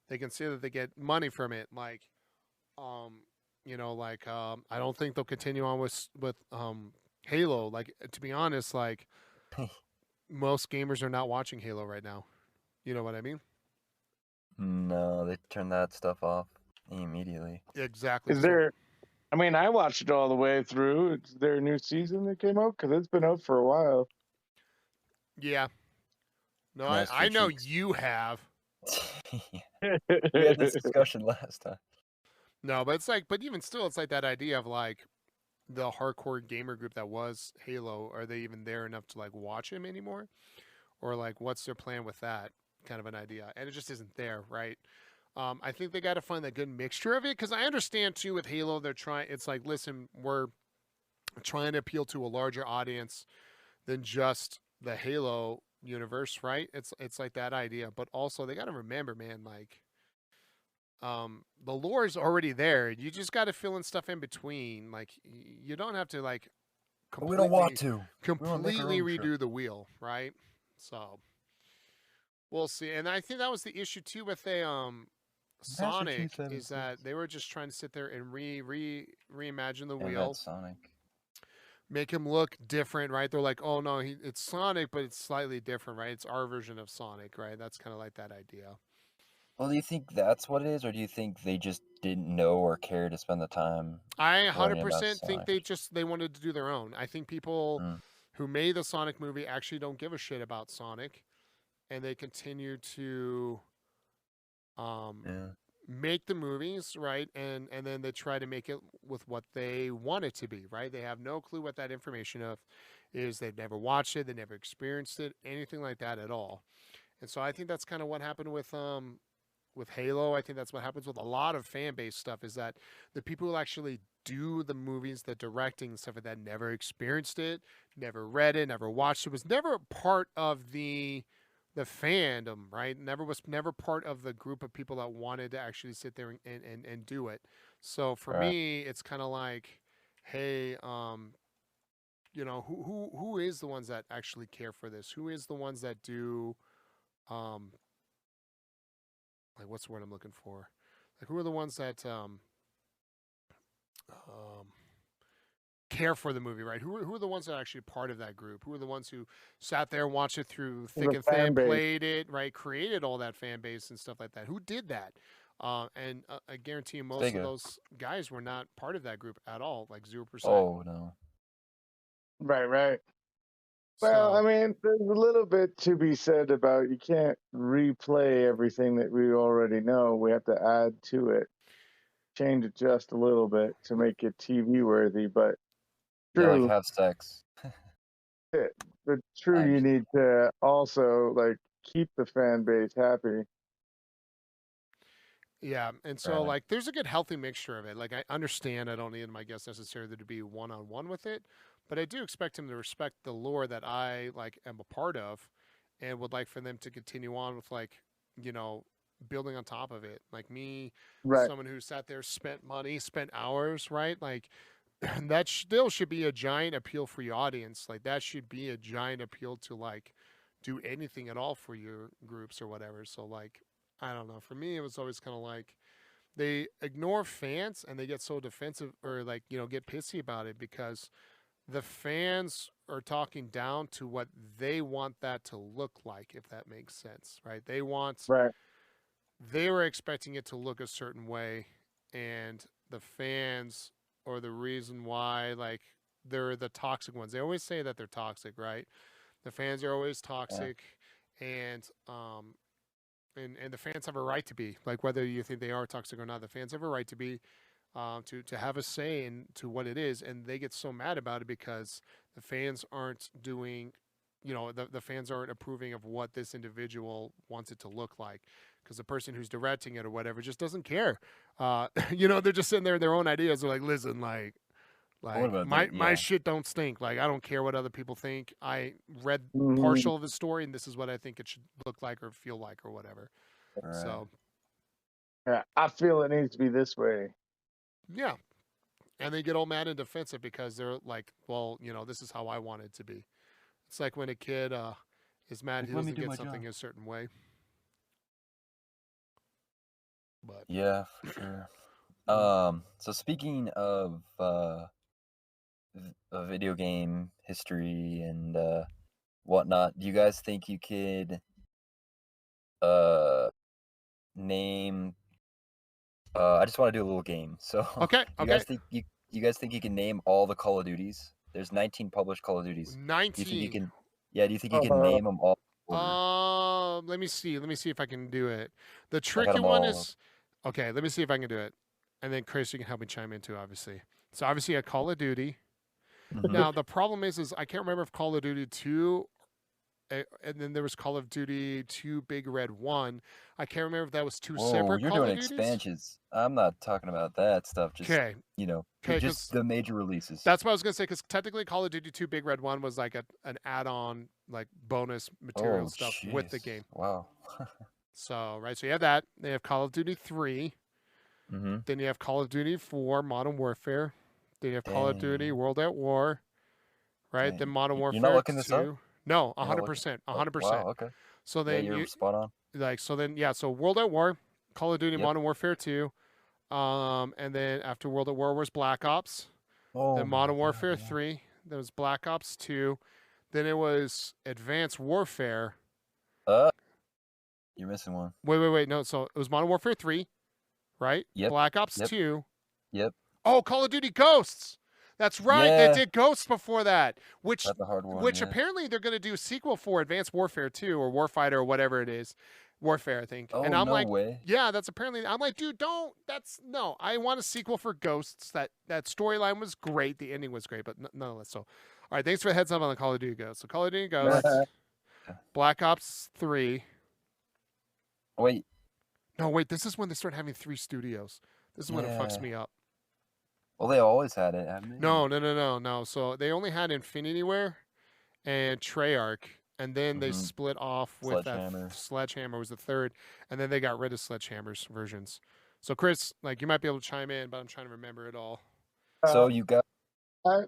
they can see that they get money from it. Like, I don't think they'll continue on with Halo. Like, to be honest, like most gamers are not watching Halo right now. You know what I mean? No, they turned that stuff off immediately. Exactly. Is there? I mean, I watched it all the way through. Is there a new season that came out? Because it's been out for a while. Yeah. No, Nice I for know cheeks. you have. We had this discussion last time. No, but it's like, but even still, it's like that idea of like the hardcore gamer group that was Halo. Are they even there enough to like watch him anymore, or like what's their plan with that kind of an idea? And it just isn't there, right? I think they got to find that good mixture of it because I understand too with Halo, they're trying. It's like, listen, we're trying to appeal to a larger audience than just the Halo universe, right? It's like that idea, but also they got to remember, man, like the lore is already there. You just got to fill in stuff in between. Like you don't have to like But we don't want to. completely own show. redo the wheel, right? So we'll see. And I think that was the issue too with Sonic is that they were just trying to sit there and reimagine the wheel, Sonic. make him look different, right? They're like, oh no, it's Sonic, but it's slightly different, right? It's our version of Sonic, right? That's kind of like that idea. Well, do you think that's what it is, or do you think they just didn't know or care to spend the time? I learning about 100% think Sonic? they wanted to do their own. I think people Mm. who made the Sonic movie actually don't give a shit about Sonic, and they continue to Yeah. make the movies, right? And then they try to make it with what they want it to be, right? They have no clue what that information of is. They've never watched it, they never experienced it, anything like that at all. And so I think that's kind of what happened with Halo. I think that's what happens with a lot of fan base stuff is that the people who actually do the movies, the directing, stuff like that, never experienced it, never read it, never watched it, was never part of the fandom, right? Never part of the group of people that wanted to actually sit there and do it. So for Right. me, it's kind of like, hey, who is the ones that actually care for this? Who is the ones that do like what's the word I'm looking for? Like who are the ones that care for the movie, right? Who are the ones that are actually part of that group? Who are the ones who sat there and watched it through thick The and fan thin, base. played it, right? Created all that fan base and stuff like that. Who did that? And I guarantee you most of those guys were not part of that group at all, like 0%. Oh no. Right. Well, I mean, there's a little bit to be said about you can't replay everything that we already know. We have to add to it, change it just a little bit to make it TV worthy. But Yeah, true, like have sex. but true, you need to also like keep the fan base happy. Yeah, and so Right. like there's a good healthy mixture of it. Like I understand I don't need my guest necessarily to be one-on-one with it, but I do expect him to respect the lore that I like am a part of and would like for them to continue on with like, building on top of it. Like me, Right. someone who sat there, spent money, spent hours, right? Like that still should be a giant appeal for your audience. Like that should be a giant appeal to like do anything at all for your groups or whatever. So like, I don't know. For me, it was always kind of like they ignore fans and they get so defensive or like, get pissy about it because the fans are talking down to what they want that to look like, if that makes sense, right? They were expecting it to look a certain way, and the fans are the reason why, like, they're the toxic ones. They always say that they're toxic, right? The fans are always toxic, and the fans have a right to be, like, whether you think they are toxic or not. The fans have a right to be, to have a say into what it is, and they get so mad about it because the fans aren't doing, the fans aren't approving of what this individual wants it to look like, because the person who's directing it or whatever just doesn't care. They're just sitting there in their own ideas. They're like, listen, like my shit don't stink. Like, I don't care what other people think. I read partial of the story, and this is what I think it should look like or feel like or whatever. Right. So, yeah, I feel it needs to be this way. yeah. And they get all mad and defensive because they're like, well, this is how I want it to be. It's like when a kid is mad he doesn't get something a certain way. But yeah, for sure. So speaking of video game history and whatnot, do you guys think you could name? I just want to do a little game. So okay. You guys think you can name all the Call of Duties? There's 19 published Call of Duties. 19. Do you think you can? Yeah. Do you think you can name them all? Let me see. Let me see if I can do it. The tricky one is, okay, let me see if I can do it. And then Chris, you can help me chime in too, obviously. So obviously a Call of Duty. Now the problem is I can't remember if Call of Duty 2 and then there was Call of Duty 2 Big Red 1. I can't remember if that was two separate you're Call doing of Duties. expansions. I'm not talking about that stuff. Just just the major releases. That's what I was gonna say, because technically Call of Duty 2 Big Red 1 was like an add-on, like bonus material stuff with the game. Wow. So you have that. They have Call of Duty 3. Then you have Call of Duty 4 Modern Warfare. Then you have Call of Duty World at War. Right? Dang. Then Modern Warfare. You're not looking this 2. up? No, 100%. 100%. Wow, okay. So then you're spot on. So World at War, Call of Duty Modern Warfare 2, and then after World at War was Black Ops, then Modern Warfare 3, then was Black Ops 2, then it was Advanced Warfare. You're missing one. Wait, no, so it was Modern Warfare 3, right? Yep. Black Ops 2. Yep. Oh, Call of Duty Ghosts. That's right. Yeah. They did Ghosts before that, which That's a hard one. Apparently they're going to do a sequel for Advanced Warfare 2 or Warfighter or whatever it is. Warfare, I think. Oh, and I'm no way. yeah, that's apparently. I'm like, dude, no. I want a sequel for Ghosts. That storyline was great. The ending was great, but nonetheless. So, all right, thanks for the heads up on the Call of Duty Ghosts. So, Call of Duty Ghosts, Black Ops 3. Wait. No, wait. This is when they start having 3 studios. This is when it fucks me up. Well, they always had it, haven't they? No. So they only had Infinityware and Treyarch, and then they split off with Sledgehammer was the third, and then they got rid of Sledgehammer's versions. So Chris, like, you might be able to chime in, but I'm trying to remember it all. So you got. I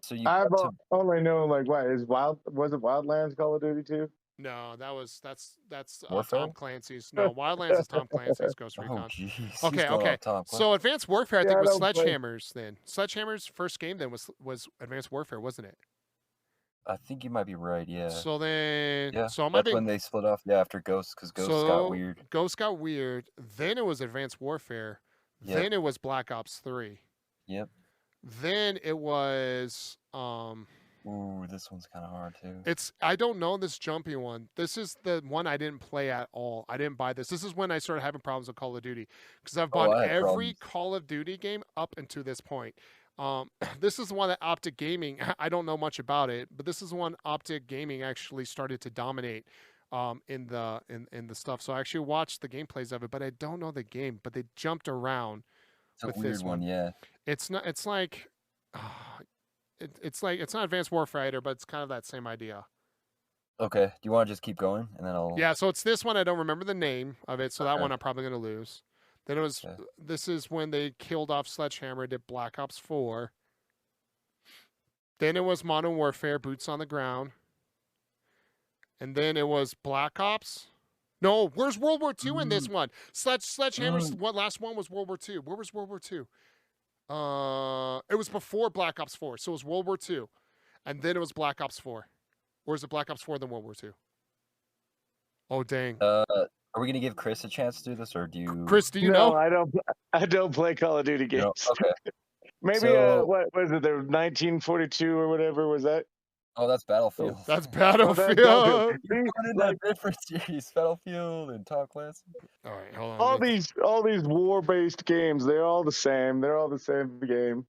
only know, like, what is was it Wildlands Call of Duty 2? No, that's Warfare? Tom Clancy's. No, Wildlands is Tom Clancy's Ghost Recon. Oh, jeez. Okay. So Advanced Warfare, I think, was Sledgehammer's then. Sledgehammer's first game then was Advanced Warfare, wasn't it? I think you might be right. Yeah. So then, that's when they split off. Yeah, after Ghosts, because Ghosts got weird. Ghosts got weird. Then it was Advanced Warfare. Yep. Then it was Black Ops 3. Yep. Then it was. Ooh, this one's kind of hard too. I don't know this jumpy one. This is the one I didn't play at all. I didn't buy this. This is when I started having problems with Call of Duty, because I've bought every Call of Duty game up until this point. This is the one that Optic Gaming. I don't know much about it, but this is one Optic Gaming actually started to dominate in the stuff. So I actually watched the gameplays of it, but I don't know the game. But they jumped around. It's a weird one, yeah. It's not. It's like. It's like, it's not Advanced Warfighter, but it's kind of that same idea. Okay. Do you want to just keep going, and then I'll? Yeah. So it's this one. I don't remember the name of it, so that one I'm probably gonna lose. Then it was. This is when they killed off Sledgehammer. Did Black Ops 4. Then it was Modern Warfare, Boots on the Ground. And then it was Black Ops. No, where's World War II in this one? Sledgehammer's what last one was World War II. Where was World War II? It was before Black Ops 4, so it was World War II. And then it was Black Ops 4. Or is it Black Ops 4 then World War II? Oh, dang. Are we gonna give Chris a chance to do this, or do you? Chris, do you No, know? I don't play Call of Duty games. No? Okay. Maybe So- what was it? The 1942 or whatever was that? Oh, that's Battlefield. That's Oh, Battlefield. Battlefield. You're putting in Like, a different series, Battlefield and Top Class. All right, hold on. all these war-based games, they're all the same. They're all the same game.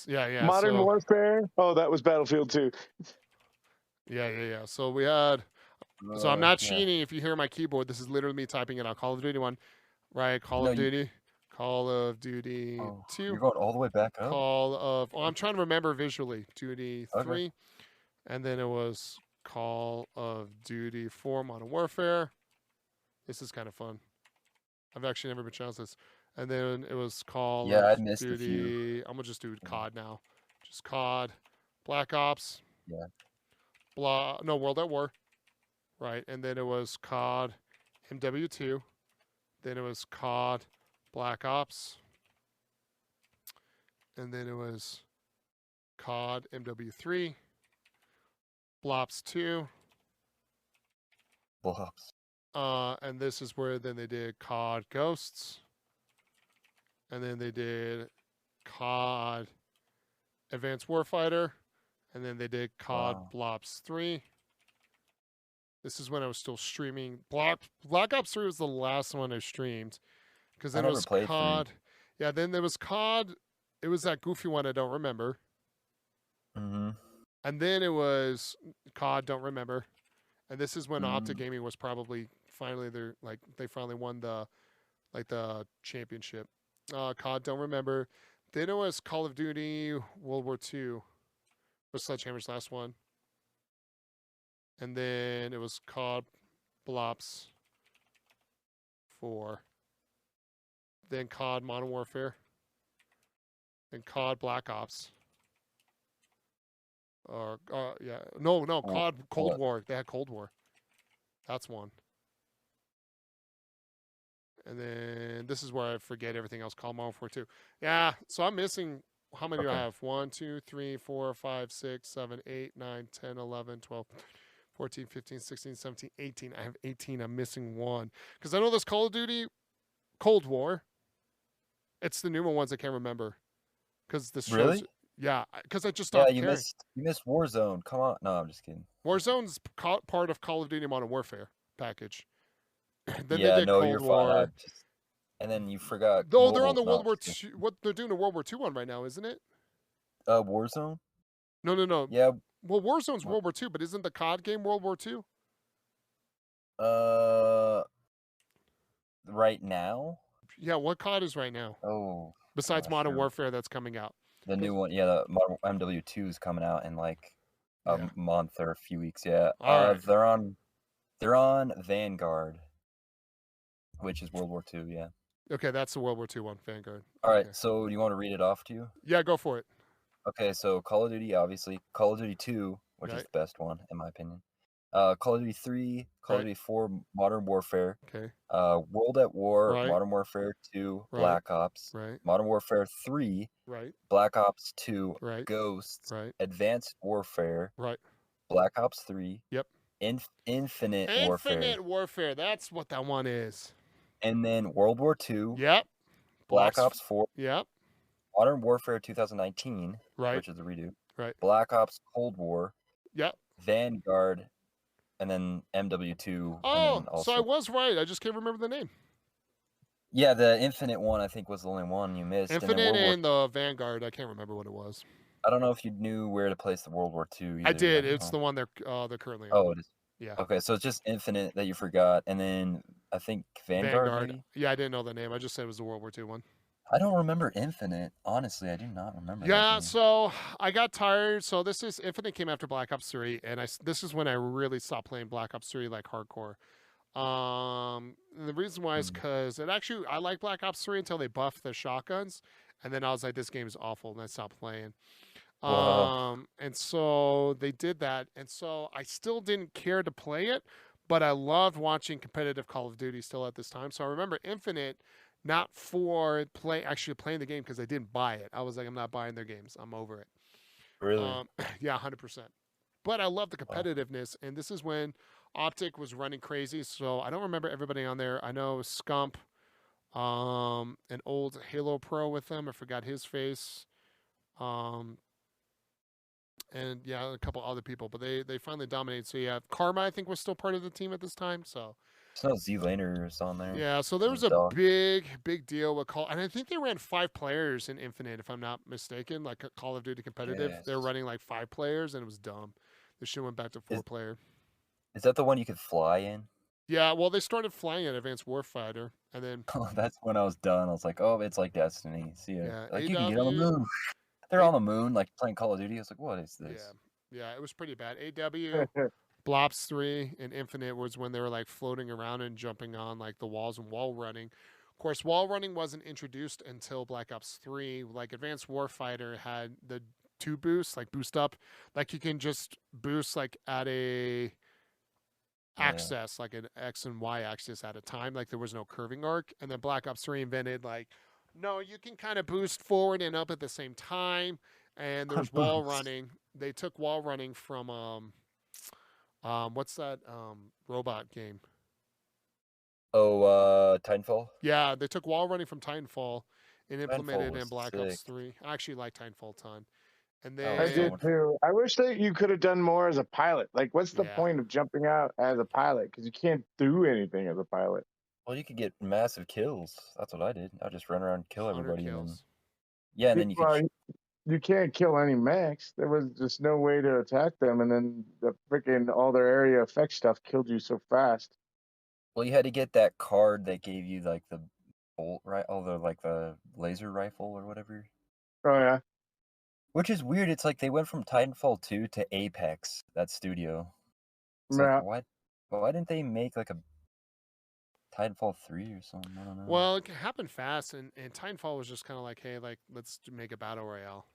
Yeah. Modern Warfare. Oh, that was Battlefield 2. Yeah. So we had. So I'm not cheating. If you hear my keyboard, this is literally me typing it out. Call of Duty 1, right? Call of Duty 2. You're going all the way back up. I'm trying to remember visually. Duty 3, and then it was Call of Duty 4, Modern Warfare. This is kind of fun. I've actually never been challenged this. And then it was Call I of missed a few. Duty. I'm gonna just do COD now. Just COD, Black Ops. Yeah. World at War. Right, and then it was COD, MW2. Then it was COD, Black Ops. And then it was COD, MW3, Blops 2. Blops. And this is where then they did COD Ghosts. And then they did COD Advanced Warfighter. And then they did COD Blops 3. This is when I was still streaming. Black Ops 3 was the last one I streamed. Because then it was COD. Yeah, then there was COD. It was that goofy one I don't remember. Mm-hmm. And then it was COD, don't remember. And this is when Optic Gaming was probably finally they finally won the championship. COD, don't remember. Then it was Call of Duty World War II. Was Sledgehammer's last one. And then it was COD Blops 4. Then COD Modern Warfare. Then COD Black Ops. COD Cold War. They had Cold War. That's one. And then this is where I forget everything else. COD Modern Warfare 2. Yeah, so I'm missing. How many do I have? 1, 2, 3, 4, 5, 6, 7, 8, 9, 10, 11, 12, 14, 15, 16, 17, 18. I have 18. I'm missing one. Because I know this Call of Duty Cold War. It's the newer ones I can't remember. Because this shows. Really? Yeah, because I just stopped you caring. missed Warzone. Come on. No, I'm just kidding. Warzone's part of Call of Duty Modern Warfare package. Then they Yeah, did no, Cold you're War. fine. And then you forgot. Oh, they're on the no, World War just II. What they're doing a World War II one right now, isn't it? kidding. Warzone? No. Yeah. Well, Warzone's World War II, but isn't the COD game World War II? Right now? Yeah, what COD is right now? Oh. Besides Modern sure. Warfare that's coming out. The new one, the Modern MW2 is coming out in like a month or a few weeks. Yeah, All right. They're on Vanguard, which is World War II. Yeah. Okay, that's the World War II one, Vanguard. All right. Okay. So, do you want to read it off to you? Yeah, go for it. Okay. So, Call of Duty, obviously, Call of Duty 2, which is the best one in my opinion. Call of Duty 3, Call of Duty 4, Modern Warfare. Okay. World at War, Right. Modern Warfare 2, Right. Black Ops. Right. Modern Warfare 3, Right. Black Ops 2, Right. Ghosts, Right. Advanced Warfare, Right. Black Ops 3, Yep. Infinite Warfare, Infinite Warfare. That's what that one is. and then World War 2, Yep. Black Ops 4, Yep. Modern Warfare 2019, Right. which is the redo, Right. Black Ops Cold War, Yep. Vanguard, and then MW2. Oh, and then so I also, was right. I just can't remember the name. yeah, the Infinite one I think was the only one you missed. and then Infinite World War and the Vanguard. I can't remember what it was. I don't know if you knew where to place the World War II. I either. did. It's the one they're currently on. Oh, it is. Yeah. Okay, so it's just Infinite that you forgot, and then I think Vanguard. Maybe? Yeah, I didn't know the name. I just said it was the World War II one. I don't remember Infinite. Honestly, I do not remember. Yeah, so I got tired. So this is Infinite came after Black Ops 3, and this is when I really stopped playing Black Ops 3 like hardcore. The reason why is because I like Black Ops 3 until they buffed the shotguns, and then I was like, this game is awful, and I stopped playing. Wow. And so they did that, and so I still didn't care to play it, but I loved watching competitive Call of Duty still at this time. So I remember Infinite, not for actually playing the game because I didn't buy it. I was like, I'm not buying their games. I'm over it. Really? Yeah, 100%. But I love the Wow. competitiveness, and this is when Optic was running crazy. So I don't remember everybody on there. I know Scump, an old Halo Pro with them. I forgot his face. Um, and yeah, a couple other people, but they finally dominated. So yeah, Karma I think was still part of the team at this time. So There's no Z laners on there. yeah, so there And was the a dog. big deal with Call, and I think they ran 5 players in Infinite, if I'm not mistaken. Like Call of Duty competitive, they were Yes. running like 5 players, and it was dumb. They should went back to 4 player. Is that the one you could fly in? Yeah, well, they started flying at Advanced Warfighter, and then Oh, that's when I was done. I was like, oh, it's like Destiny. See ya. yeah, Like, you can get on the moon. They're on the moon, like playing Call of Duty. I was like, what is this? yeah, it was pretty bad. AW Blops 3 and Infinite was when they were like floating around and jumping on like the walls and wall running. Of course, wall running wasn't introduced until Black Ops 3. Like Advanced Warfighter had the 2 boosts, like boost up, like you can just boost like at a axis, like an X and Y axis at a time. Like there was no curving arc. And then Black Ops 3 invented like, no, you can kind of boost forward and up at the same time. And there's wall Boost. running. They took wall running from what's that robot game? Oh, Titanfall? Yeah, they took wall running from Titanfall and implemented Titanfall it in was Black sick. Ops 3. I actually like Titanfall a ton. And That I was so then did much. too. I wish that you could have done more as a pilot. Like, what's the yeah, point of jumping out as a pilot? Because you can't do anything as a pilot. Well, you could get massive kills. That's what I did. I just run around and kill 100 everybody, and then kills. yeah, and then you could. Well, you can't kill any mechs. There was just no way to attack them, and then the freaking all their area effect stuff killed you so fast. Well, you had to get that card that gave you like the bolt, right? Oh, the like the laser rifle or whatever. Oh yeah. Which is weird. It's like they went from Titanfall 2 to Apex, that studio. It's Yeah. like why didn't they make like a Titanfall 3 or something? I don't know. Well, it happened fast, and Titanfall was just kind of like, hey, like let's make a battle royale.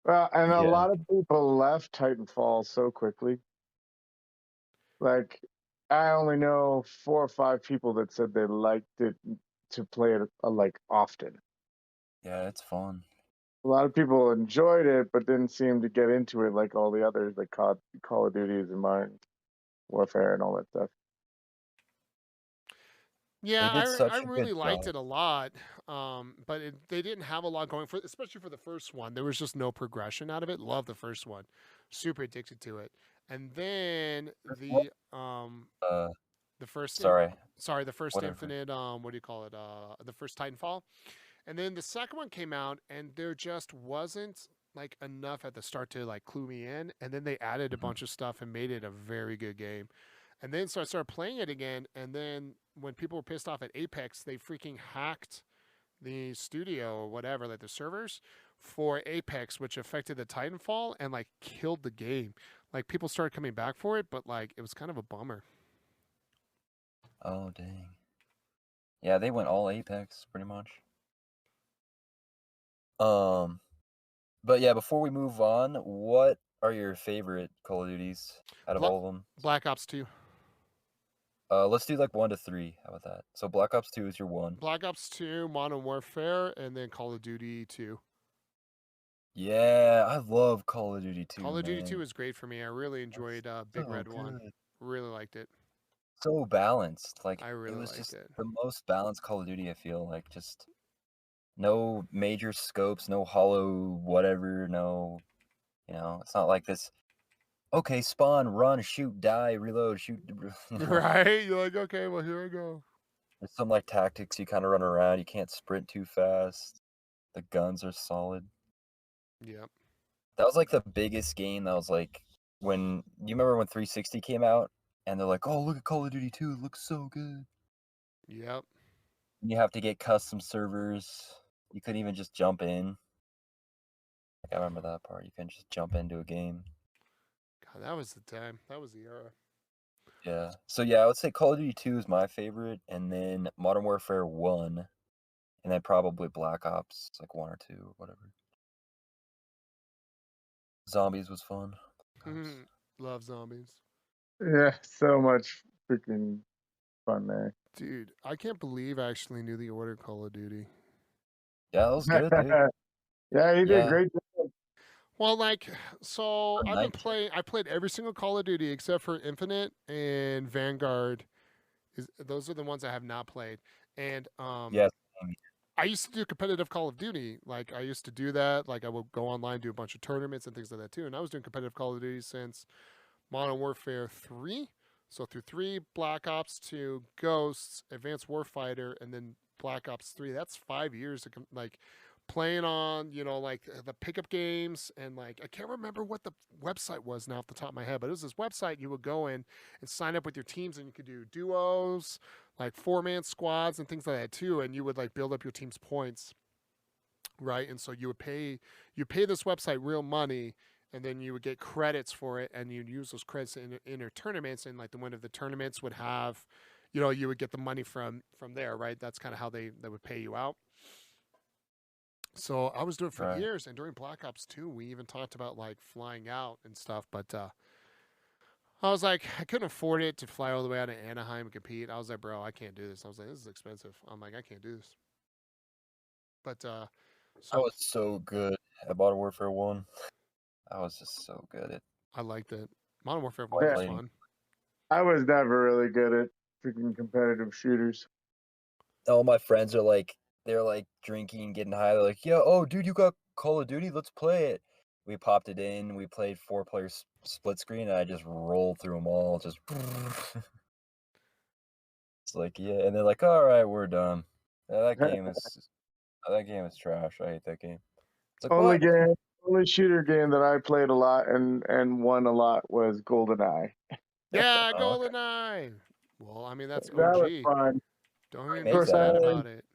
Well, and a Yeah. lot of people left Titanfall so quickly. Like, I only know 4 or 5 people that said they liked it to play it like often. Yeah, it's fun. A lot of people enjoyed it, but didn't seem to get into it like all the others, like Call of Duties and Modern Warfare and all that stuff. Yeah, They did such I a good really liked job. it a lot, but they didn't have a lot going for it, especially for the first one. There was just no progression out of it. Love the first one, super addicted to it. And then Uh, the first sorry, sorry, the first whatever. Infinite what do you call it? The first Titanfall, and then the second one came out, and there just wasn't like enough at the start to like clue me in, and then they added a bunch of stuff and made it a very good game. And then so I started playing it again, and then when people were pissed off at Apex, they freaking hacked the studio or whatever, like the servers for Apex, which affected the Titanfall and like killed the game. Like people started coming back for it, but like it was kind of a bummer. Oh dang. Yeah, they went all Apex pretty much. But yeah, before we move on, what are your favorite Call of Duties out of Bla- all of them? Black Ops 2. Let's do like 1 to 3. How about that? So Black Ops 2 is your 1. Black Ops 2, Modern Warfare, and then Call of Duty 2. Yeah, I love Call of Duty 2, Call of Duty man. 2 was great for me. I really enjoyed Big so Red 1. good. Really liked it. So balanced. Like I it really was liked just it. the most balanced Call of Duty, I feel like. Just no major scopes, no hollow whatever, no, it's not like this. Okay, spawn, run, shoot, die, reload, shoot. Right? You're like, okay, well, here I go. There's some like tactics you kind of run around. You can't sprint too fast. The guns are solid. Yep. That was like the biggest game. That was like when you remember when 360 came out, and they're like, "Oh, look at Call of Duty 2. It looks so good." Yep. You have to get custom servers. You couldn't even just jump in. Like I remember that part. You couldn't just jump into a game. God, that was the time. That was the era. Yeah. So yeah, I would say Call of Duty 2 is my favorite, and then Modern Warfare 1, and then probably Black Ops, like 1 or 2 or whatever. Zombies was fun. Love zombies. Yeah, so much freaking fun there. Dude, I can't believe I actually knew the order Call of Duty. Yeah, that was good, dude. Yeah, you did Yeah. a great job. Well, like, so I've been Night. playing. I played every single Call of Duty except for Infinite and Vanguard. Those are the ones I have not played. And Yes. I used to do competitive Call of Duty. Like, I used to do that. Like, I would go online, do a bunch of tournaments and things like that too. And I was doing competitive Call of Duty since Modern Warfare 3. So through 3, Black Ops 2, Ghosts, Advanced Warfighter, and then Black Ops 3. That's 5 years of like playing on, like the pickup games. And like, I can't remember what the website was now off the top of my head, but it was this website you would go in and sign up with your teams, and you could do duos, like 4-man squads and things like that too. And you would like build up your team's points, right? And so you pay this website real money, and then you would get credits for it, and you'd use those credits in your tournaments. And like the winner of the tournaments would have, you would get the money from there, right? That's kind of how they would pay you out. So I was doing it for years, and during Black Ops 2, we even talked about like flying out and stuff. But I was like, I couldn't afford it to fly all the way out to Anaheim and compete. I was like, bro, I can't do this. I was like, this is expensive. I'm like, I can't do this. But I was so good at Modern Warfare 1. I was just so good at. I liked it. Modern Warfare 1 was fun. I was never really good at freaking competitive shooters. All my friends are like, they're like drinking and getting high. They're like, yeah, oh, dude, you got Call of Duty? Let's play it. We popped it in. We played 4-player split screen, and I just rolled through them all. Just. It's like, yeah, and they're like, all right, we're done. That game is trash. I hate that game. It's like, only shooter game that I played a lot and won a lot was GoldenEye. Yeah, GoldenEye. Well, I mean, that's OG. That was fun. Don't even be sad about it.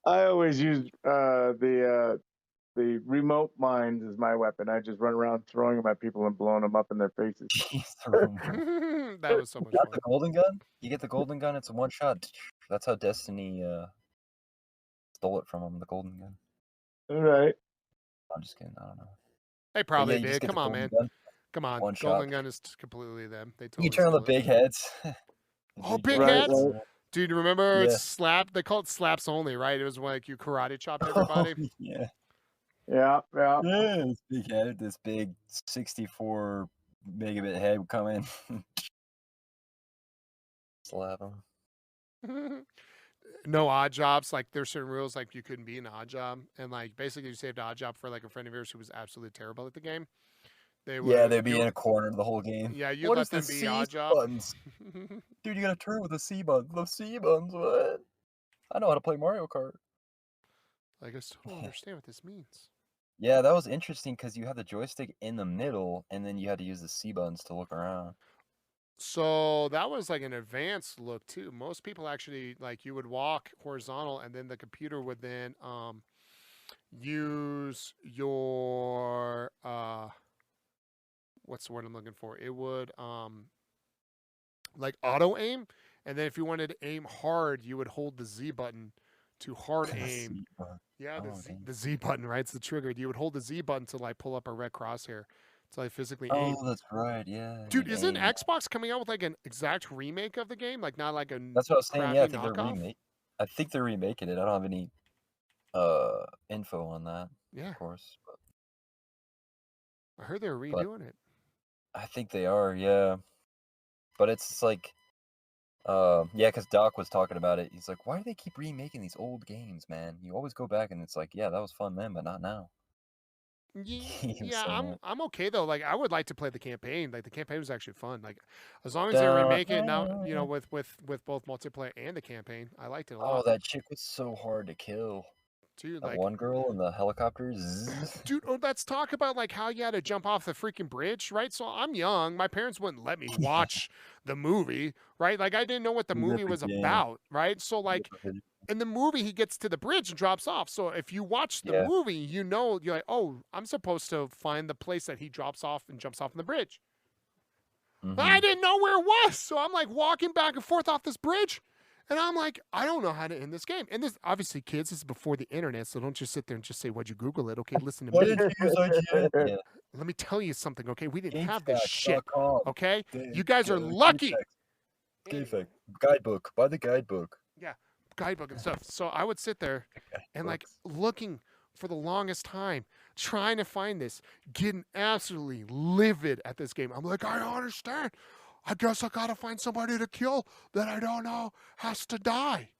I always used the remote mines as my weapon. I just run around throwing them at people and blowing them up in their faces. That was so much fun. The golden gun? You get the golden gun, it's a one shot. That's how Destiny stole it from him, the golden gun. All right. I'm just kidding. I don't know. They probably did. Come on, man. Gun. Come on. Golden Shot. Gun is completely them. They totally you turn on the big heads. Big heads? Right. Dude, remember it's slap? They call it slaps only, right? It was like you karate chopped everybody. Yeah. Yeah, this big head, this big 64 megabit head would come in. Slap him. No odd jobs. Like there's certain rules, like you couldn't be an odd job, and like basically you saved an odd job for like a friend of yours who was absolutely terrible at the game. They'd be in a corner the whole game. Yeah, you let them be odd job. Buttons? Dude, you gotta turn with the C buttons. The C buttons, what? I know how to play Mario Kart. Like I still don't understand what this means. Yeah, that was interesting because you had the joystick in the middle, and then you had to use the C buttons to look around. So that was like an advanced look too. Most people actually like you would walk horizontal, and then the computer would then use your what's the word I'm looking for? It would like auto aim, and then if you wanted to aim hard, you would hold the Z button to hard aim. Yeah, the Z button, right? It's the trigger. You would hold the Z button to like pull up a red crosshair to like physically aim. Oh, that's right. Yeah. Dude, isn't Xbox coming out with like an exact remake of the game? Like not like a That's what I was saying. Yeah, I think knockoff? I think they're remaking it. I don't have any info on that. Yeah, of course. But I heard they were redoing it. I think they are. Yeah, but it's like. Yeah, because Doc was talking about it. He's like, why do they keep remaking these old games, man? You always go back and it's like, yeah, that was fun then, but not now. Yeah, I'm okay though. Like I would like to play the campaign. Like the campaign was actually fun. Like as long as they remake it now, with both multiplayer and the campaign, I liked it a lot. Oh, that chick was so hard to kill. Dude, that like one girl in the helicopters. Dude, let's talk about like how you had to jump off the freaking bridge, right? So I'm young. My parents wouldn't let me watch the movie, right? Like I didn't know what the movie was about, right? So like in the movie, he gets to the bridge and drops off. So if you watch the movie, you're like, oh, I'm supposed to find the place that he drops off and jumps off on the bridge. I didn't know where it was. So I'm like walking back and forth off this bridge. And I'm like, I don't know how to end this game. And this, obviously, kids, this is before the internet, so don't just sit there and just say, what'd you Google it? Okay, listen to Why me. did you use IGN? Yeah. Let me tell you something, okay? We didn't have this shit, GameFAQs.com. okay? Game- You guys are Game lucky. Facts. Game Fact. Guidebook. Buy the guidebook. Yeah, guidebook and stuff. So I would sit there and like looking for the longest time, trying to find this, getting absolutely livid at this game. I'm like, I don't understand. I guess I gotta find somebody to kill that I don't know has to die.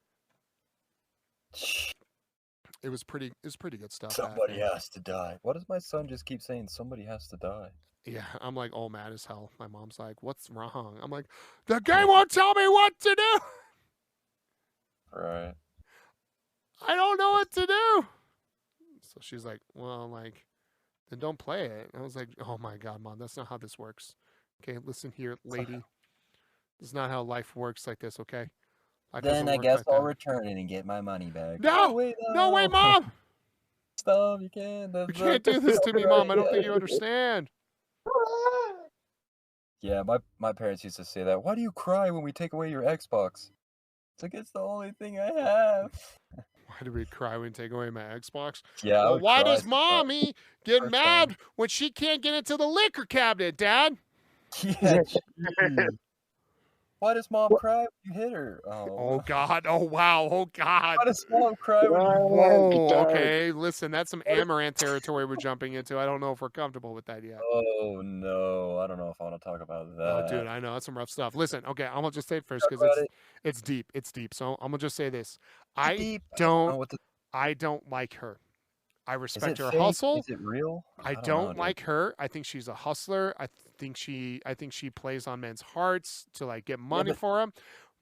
It was pretty good stuff. Somebody has to die. Why does my son just keep saying somebody has to die? Yeah, I'm like all mad as hell. My mom's like, what's wrong? I'm like, the game won't tell me what to do. Right. I don't know what to do. So she's like, well, like, then don't play it. And I was like, oh my God, Mom, that's not how this works. Okay, listen here, lady. This is not how life works like this, okay? Life Then doesn't I work guess like I'll that. return it and get my money back. No! No way, Mom! Stop, you can't. You can't do this to me, Mom. I don't think you understand. Yeah, my parents used to say that. Why do you cry when we take away your Xbox? It's like, it's the only thing I have. Why do we cry when we take away my Xbox? Yeah. I Well, would why cry does sometimes. Mommy get First mad time. when she can't get into the liquor cabinet, Dad? Yeah, gee. Why does Mom cry when you hit her? Oh, God. Oh, wow. Oh, God. Why does Mom cry when you... Whoa, okay. Listen, that's some Amaranth territory we're jumping into. I don't know if we're comfortable with that yet. Oh, no. I don't know if I want to talk about that. Oh, dude, I know. That's some rough stuff. Listen, okay, I'm going to just say it first because it's deep. It's deep. So I'm going to just say this. I don't like her. I respect her hustle. Is it real? I don't like her. I think she's a hustler. I think she plays on men's hearts to like get money for them.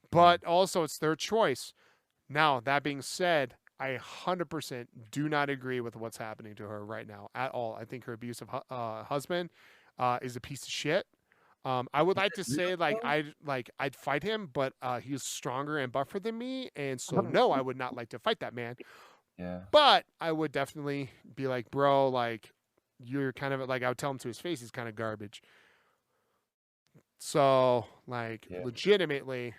But also it's their choice. Now, that being said, I 100% do not agree with what's happening to her right now at all. I think her abusive husband is a piece of shit. I would like to say I'd fight him, but he's stronger and buffer than me, and so no, I would not like to fight that man. Yeah. But I would definitely be like, bro, like you're kind of like I would tell him to his face, he's kind of garbage. So like legitimately,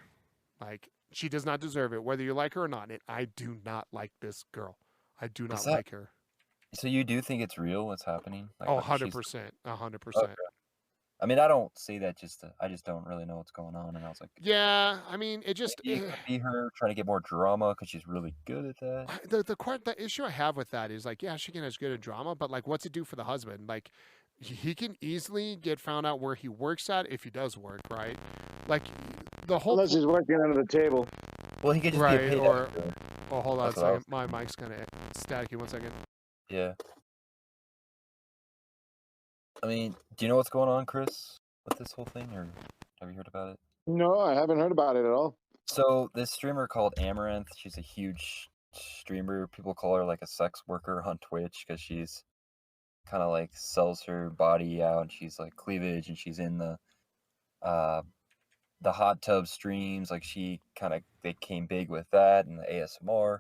like she does not deserve it, whether you like her or not. And I do not like this girl. I do not like her. So you do think it's real? What's happening? Like, 100%, 100%. I mean, I don't say that I just don't really know what's going on, and I was like, yeah, I mean, it just it could be her trying to get more drama because she's really good at that. The issue I have with that is like, yeah, she can as good at drama, but like, what's it do for the husband? Like, he can easily get found out where he works at if he does work, right? Like, the whole unless he's working under the table. Well, he could just get paid extra. Oh, hold on a second. My mic's kind of staticky. 1 second. Yeah. I mean, do you know what's going on, Chris, with this whole thing, or have you heard about it? No, I haven't heard about it at all. So this streamer called Amaranth, she's a huge streamer. People call her like a sex worker on Twitch because she's kind of like sells her body out, and she's like cleavage, and she's in the hot tub streams. Like they came big with that and the ASMR.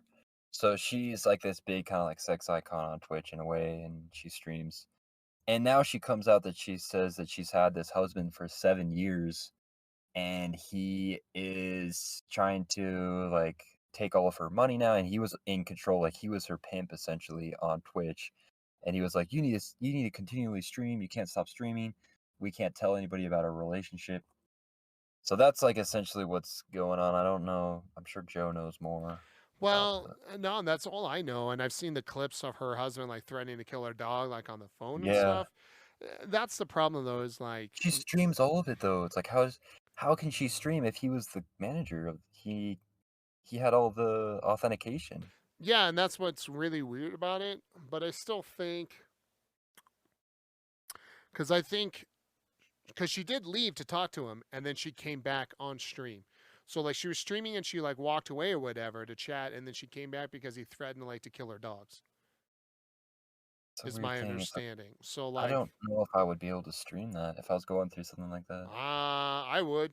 So she's like this big kind of like sex icon on Twitch in a way, and she streams. And now she comes out that she says that she's had this husband for 7 years, and he is trying to like take all of her money now, and he was in control. Like he was her pimp essentially on Twitch, and he was like, you need to continually stream. You can't stop streaming. We can't tell anybody about our relationship. So that's like essentially what's going on. I don't know. I'm sure Joe knows more. Well, no, that's all I know. And I've seen the clips of her husband like threatening to kill her dog, like on the phone and stuff. That's the problem, though. Is like she streams all of it, though. It's like how can she stream if he was the manager of he had all the authentication? Yeah, and that's what's really weird about it. But I still think because she did leave to talk to him, and then she came back on stream. So like she was streaming and she like walked away or whatever to chat, and then she came back because he threatened like to kill her dogs. Is my understanding. So like I don't know if I would be able to stream that if I was going through something like that. I would.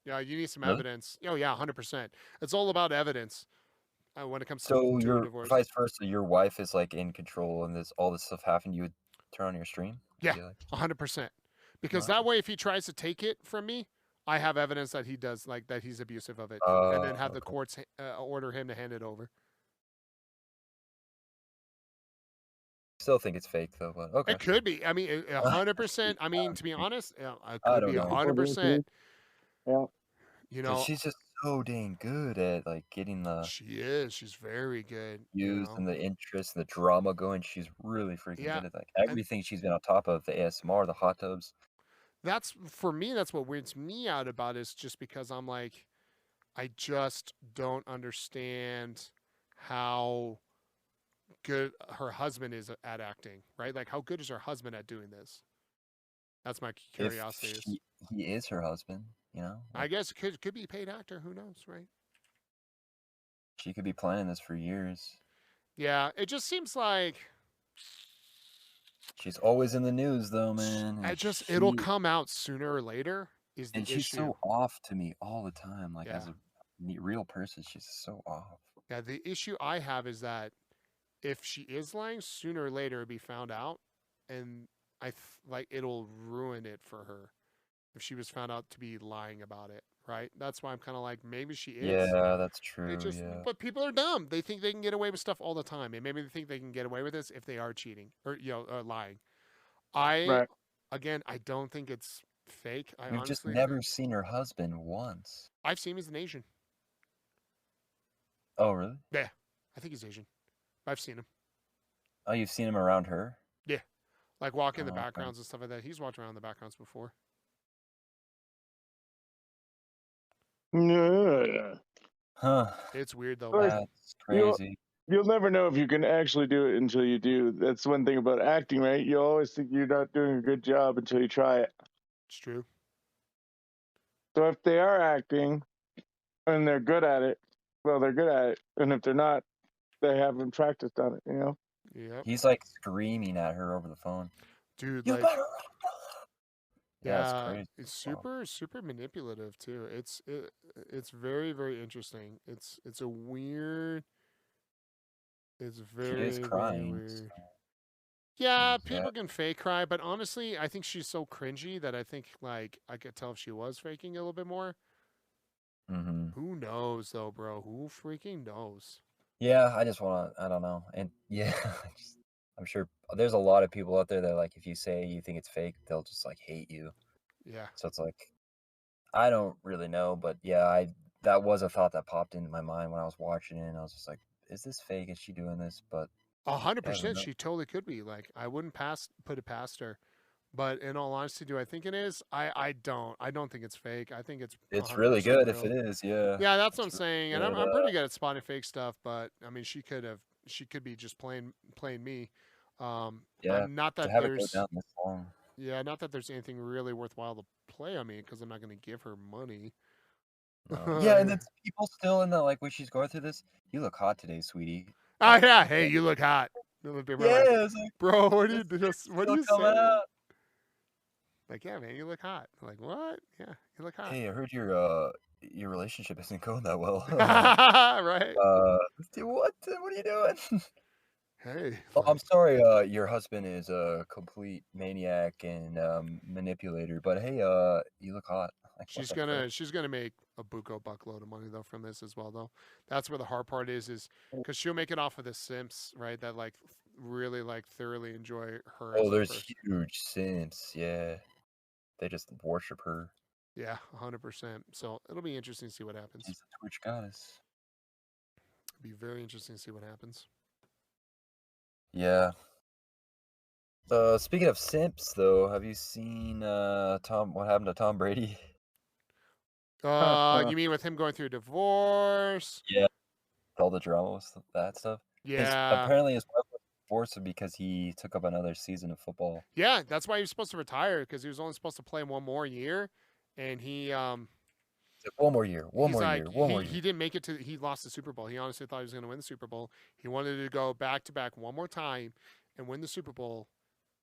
Yeah, you need some evidence. Oh yeah, 100%. It's all about evidence when it comes to a divorce. Vice versa, your wife is like in control and all this stuff happened, you would turn on your stream? Yeah, 100%. Because that way, if he tries to take it from me, I have evidence that he does, like, that he's abusive of it, and then have the Okay. courts order him to hand it over. Still think it's fake though, but okay. It could be. I mean, 100%. I mean, to be honest, it I could don't be know. 100%. Yeah. You 'Cause know, she's just so dang good at like getting the she is. She's very good. You views know, and the interest and the drama going. She's really freaking yeah. good at like And everything she's been on top of, the ASMR, the hot tubs. that's for me. That's what weirds me out about it, is just because I'm like, I just don't understand how good her husband is at acting. Right? Like, how good is her husband at doing this? That's my If curiosity. Is he is her husband, you know? I Like, guess it could be paid actor. Who knows? Right? she could be planning this for years. Yeah. It just seems like. She's always in the news though, man. I And just it'll come out sooner or later is the she's issue. so off to me all the time. Like Yeah. as a real person, she's so off. Yeah, the issue I have is that if she is lying, sooner or later it'll be found out, and like it'll ruin it for her if she was found out to be lying about it. Right? That's why I'm kind of like, maybe she is. Yeah, that's They true. just, Yeah. but people are dumb. They think they can get away with stuff all the time, and maybe they think they can get away with this if they are cheating or lying. Right. Again, I don't think it's fake. I We've just honestly never think, seen her husband once. I've seen him as an Asian. Oh, really? Yeah, I think he's Asian. I've seen him. Oh, you've seen him around her? Yeah, like walking in the Oh, okay. backgrounds and stuff like that. He's walked around in the backgrounds before. Yeah. Huh. It's weird though, Like, man. That's crazy. You'll never know if you can actually do it until you do. That's one thing about acting, right? You always think you're not doing a good job until you try it. It's true. So if they are acting and they're good at it, well, they're good at it. And if they're not, they haven't practiced on it, you know? Yep. He's like screaming at her over the phone. Dude, You like, better. Yeah, it's yeah, crazy. it's super manipulative too. It's very, very interesting. It's a weird. It's She very, is very crying. weird. So. Yeah, Yeah. people can fake cry, but honestly, I think she's so cringy that I think, like, I could tell if she was faking a little bit more. Mm-hmm. Who knows though, bro? Who freaking knows? Yeah, I just want to, I don't know. And yeah, I'm sure there's a lot of people out there that, like, if you say you think it's fake, they'll just, like, hate you. Yeah. So it's like, I don't really know. But yeah, that was a thought that popped into my mind when I was watching it. And I was just like, is this fake? Is she doing this? But 100%, she totally could be. Like, I wouldn't put it past her. But in all honesty, do I think it is? I don't. I don't think it's fake. I think it's really 100% good if real. it is. Yeah. Yeah, that's what I'm It's saying. really And good. I'm pretty good at spotting fake stuff. But I mean, she could be just playing me. Yeah. Not To that have it go there's down this long. yeah, not that there's anything really worthwhile to play on me, because I'm not going to give her money. No. Yeah, and then people still in the, like, when she's going through this, you look hot today, sweetie. Oh yeah, hey, you look hot. Like, it's like, bro, what do you coming say? out. Like, yeah, man, you look hot. I'm like, what? Yeah, you look hot. Hey, I heard your relationship isn't going that well. Right. Dude, what are you doing? Hey. Oh, I'm sorry. Your husband is a complete maniac and manipulator. But hey, you look hot. Like, what She's the frick? gonna make a buckload of money though from this as well though. That's where the hard part is because she'll make it off of the simps, right? That like really like thoroughly enjoy her. Oh, as a there's person. huge simps. Yeah, they just worship her. Yeah, 100%. So it'll be interesting to see what happens. She's a Twitch goddess. It'll be very interesting to see what happens. Yeah. Speaking of simps, though, have you seen what happened to Tom Brady? You mean with him going through a divorce? Yeah. All the drama with that stuff. Yeah. Apparently his wife was divorced because he took up another season of football. Yeah, that's why he was supposed to retire, because he was only supposed to play one more year, and he One more year. One more year. He didn't make it to. He lost the Super Bowl. He honestly thought he was going to win the Super Bowl. He wanted to go back to back one more time and win the Super Bowl,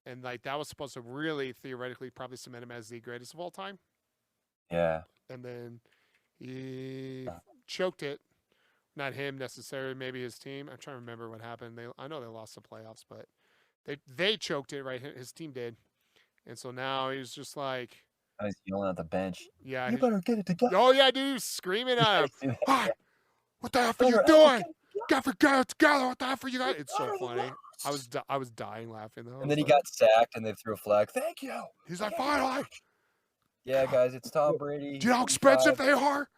and like that was supposed to really theoretically probably cement him as the greatest of all time. Yeah. And then he choked it. Not him necessarily, maybe his team. I'm trying to remember what happened. I know they lost the playoffs, but they choked it, right? His team did. And so now he's just like, I was yelling at the bench. Yeah. You better get it together. Oh yeah, dude, screaming at him. Yeah, Hi, what the F are you better doing? get Get it together. What the F are you guys? It's so funny. I was dying laughing though. And then he got sacked, and they threw a flag. Thank you. He's like, finally. Yeah, guys, it's Tom Brady. Do you know how He's expensive 45. they are?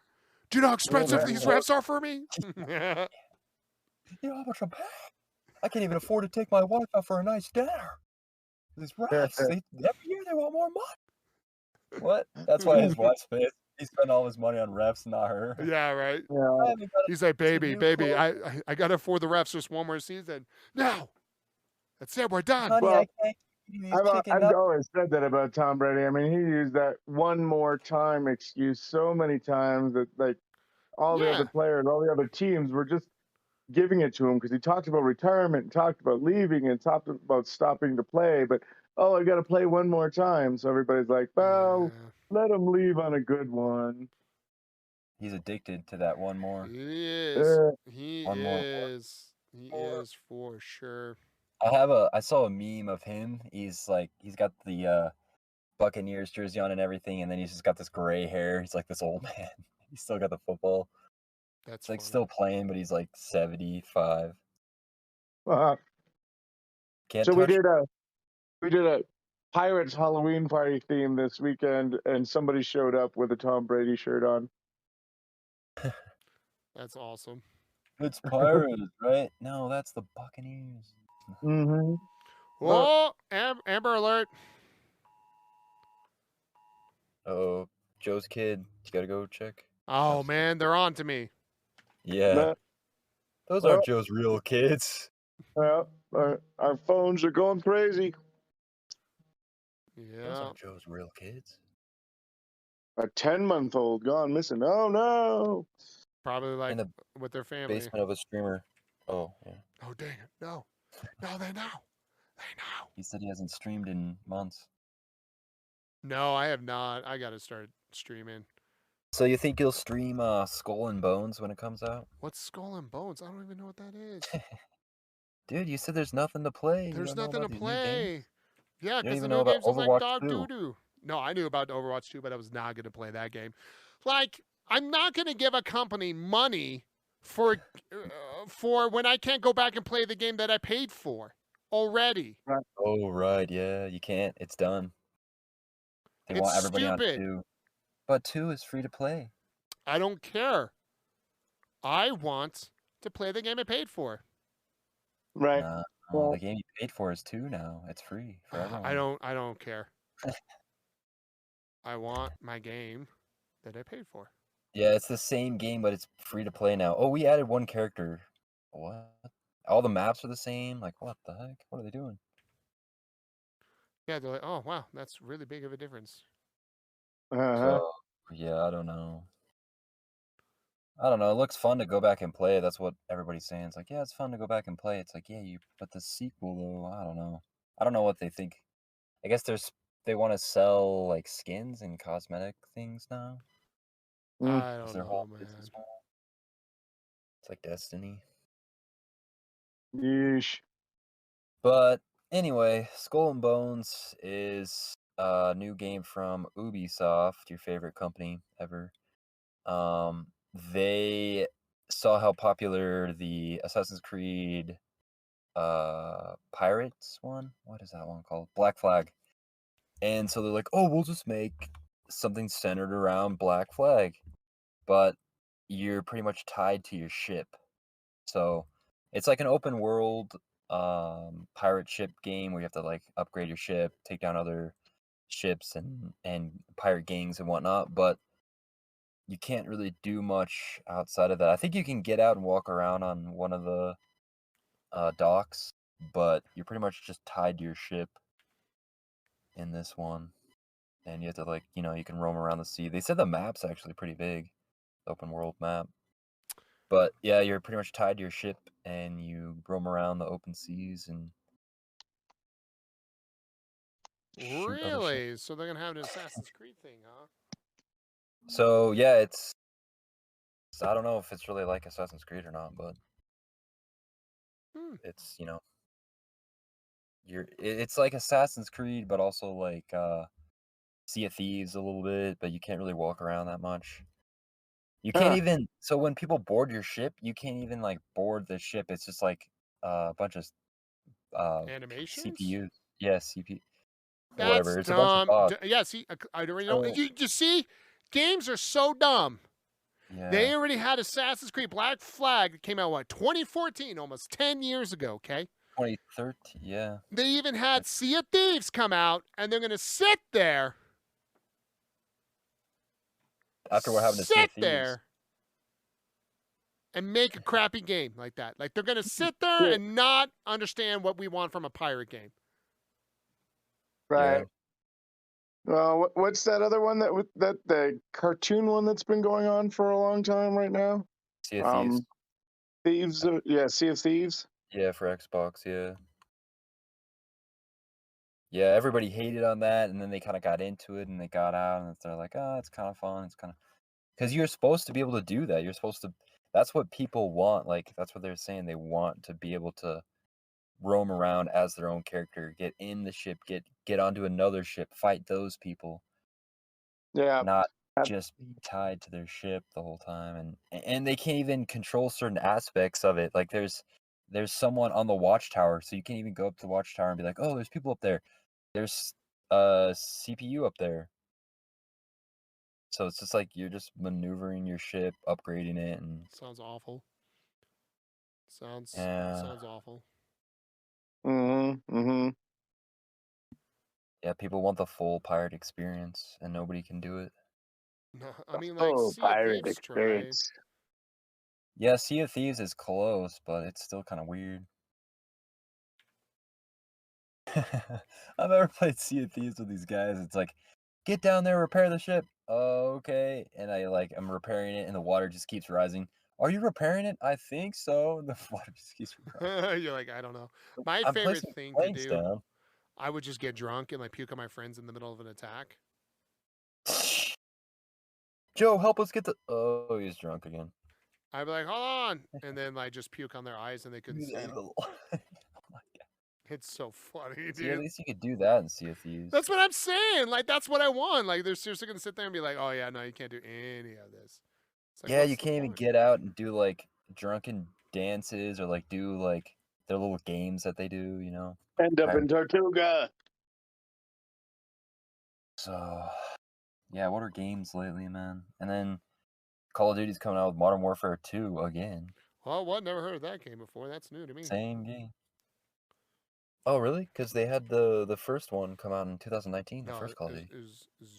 Do you know how expensive these man. refs are for me? You know how much I'm paying? I can't even afford to take my wife out for a nice dinner. These refs, every year they want more money. What? That's why his wife's pissed. He spent all his money on refs, not her. Yeah, right. Yeah. He's like, baby, I gotta afford the refs just one more season. No, that's it. We're done. Honey, Well, I can't keep these I've chicken nuggets. always said that about Tom Brady. I mean, he used that one more time excuse so many times that like all the other players, all the other teams were just giving it to him because he talked about retirement, talked about leaving, and talked about stopping to play. But I got to play one more time. So everybody's like, well, let him leave on a good one. He's addicted to that one more. He is. He One more. is. He is for sure. I saw a meme of him. He's got the Buccaneers jersey on and everything, and then he's just got this gray hair. He's like this old man. He's still got the football. That's It's like funny. still playing, but he's like 75. Can't So touch. we did a Pirates Halloween party theme this weekend, and somebody showed up with a Tom Brady shirt on. That's awesome. It's Pirates, right? No, that's the Buccaneers. Mm-hmm. Whoa, Amber Alert. Oh, Joe's kid. You gotta go check. Oh man, they're on to me. Yeah. Those aren't Joe's real kids. Well, our phones are going crazy. Yeah. Those aren't Joe's real kids. A 10-month-old gone missing. Oh no! Probably like In the with their family. basement of a streamer. Oh, yeah. Oh dang it! No, no, they know. They know. He said he hasn't streamed in months. No, I have not. I gotta start streaming. So you think you'll stream Skull and Bones when it comes out? What's Skull and Bones? I don't even know what that is. Dude, you said there's nothing to play. There's nothing to play. Yeah, You don't because the even new know about games is like Overwatch dog 2. doo-doo. No, I knew about Overwatch 2, but I was not going to play that game. Like, I'm not going to give a company money for when I can't go back and play the game that I paid for already. Right. Oh, right. Yeah, you can't. It's done. They It's want everybody stupid. on 2. But 2 is free to play. I don't care. I want to play the game I paid for. Right. Nah, Well, the game you paid for is 2 now. It's free for everyone. I don't care. I want my game that I paid for. Yeah, it's the same game, but it's free to play now. Oh, we added one character. What? All the maps are the same? Like, what the heck? What are they doing? Yeah, they're like, oh, wow, that's really big of a difference. So, yeah, I don't know. It looks fun to go back and play. That's what everybody's saying. It's like, yeah, it's fun to go back and play. It's like, yeah, but the sequel, though, I don't know. I don't know what they think. I guess they want to sell, like, skins and cosmetic things now. I don't Is their know, whole man. business model. It's like Destiny. yeesh. But anyway, Skull and Bones is a new game from Ubisoft, your favorite company ever. They saw how popular the Assassin's Creed Pirates one. What is that one called? Black Flag. And so they're like, oh, we'll just make something centered around Black Flag. But you're pretty much tied to your ship. So it's like an open world pirate ship game where you have to like upgrade your ship, take down other ships and pirate gangs and whatnot, but you can't really do much outside of that. I think you can get out and walk around on one of the docks, but you're pretty much just tied to your ship in this one. And you have to like, you can roam around the sea. They said the map's actually pretty big, open world map. But yeah, you're pretty much tied to your ship and you roam around the open seas and shoot other ships. Really? So they're gonna have an Assassin's Creed thing, huh? So yeah, I don't know if it's really like Assassin's Creed or not, but it's it's like Assassin's Creed, but also like Sea of Thieves a little bit, but you can't really walk around that much. You can't even. So when people board your ship, you can't even like board the ship. It's just like a bunch of Animations? CPUs. Yeah, CPU. That's Whatever. It's a bunch of dumb. bots. Yeah, see, I already know. So- You see, games are so dumb. Yeah. They already had Assassin's Creed Black Flag that came out, what, 2014, almost 10 years ago, okay? 2013. Yeah. They even had Sea of Thieves come out, and they're going to sit there. After what happened to Sea of Sit Thieves. there and make a crappy game like that. Like, they're going to sit there and not understand what we want from a pirate game. Right. What's that other one that the cartoon one that's been going on for a long time right now? Sea of Thieves. Thieves. Yeah, Sea of Thieves. Yeah, for Xbox. Yeah. Yeah, everybody hated on that, and then they kind of got into it, and they got out, and they're like, "Oh, it's kind of fun. It's kind of," because you're supposed to be able to do that. You're supposed to. That's what people want. Like that's what they're saying. They want to be able to roam around as their own character, get in the ship, get onto another ship, fight those people. Yeah. Not just be tied to their ship the whole time, and they can't even control certain aspects of it. Like there's someone on the watchtower, so you can't even go up to the watchtower and be like, "Oh, there's people up there." There's a CPU up there. So it's just like you're just maneuvering your ship, upgrading it, and Sounds awful. Sounds awful. Mm-hmm. yeah, people want the full pirate experience, and nobody can do it. No, I mean, like, Sea of pirate Thieves tried. experience. Yeah, Sea of Thieves is close, but it's still kind of weird. I've ever played Sea of Thieves with these guys. It's like, get down there, repair the ship. Oh, okay. And I'm repairing it, and the water just keeps rising. Are you repairing it? I think so. And the water just keeps rising. You're like, I don't know. My I'm favorite placing thing to planks do, down. I would just get drunk and like puke on my friends in the middle of an attack. Joe, help us get the. Oh, he's drunk again. I'd be like, hold on, and then like just puke on their eyes and they couldn't see. Oh my God. It's so funny, See, at dude. least you could do that in Sea of Thieves. That's what I'm saying. Like, that's what I want. Like, they're seriously gonna sit there and be like, oh yeah, no, you can't do any of this. It's like, Yeah, what's you the can't even point? get out and do like drunken dances or like do like their little games that they do, you know. End up in Tortuga. So, yeah, what are games lately, man? And then Call of Duty's coming out with Modern Warfare 2 again. Well, what? Never heard of that game before. That's new to me. Same game. Oh, really? Because they had the first one come out in 2019, the first Call of Duty.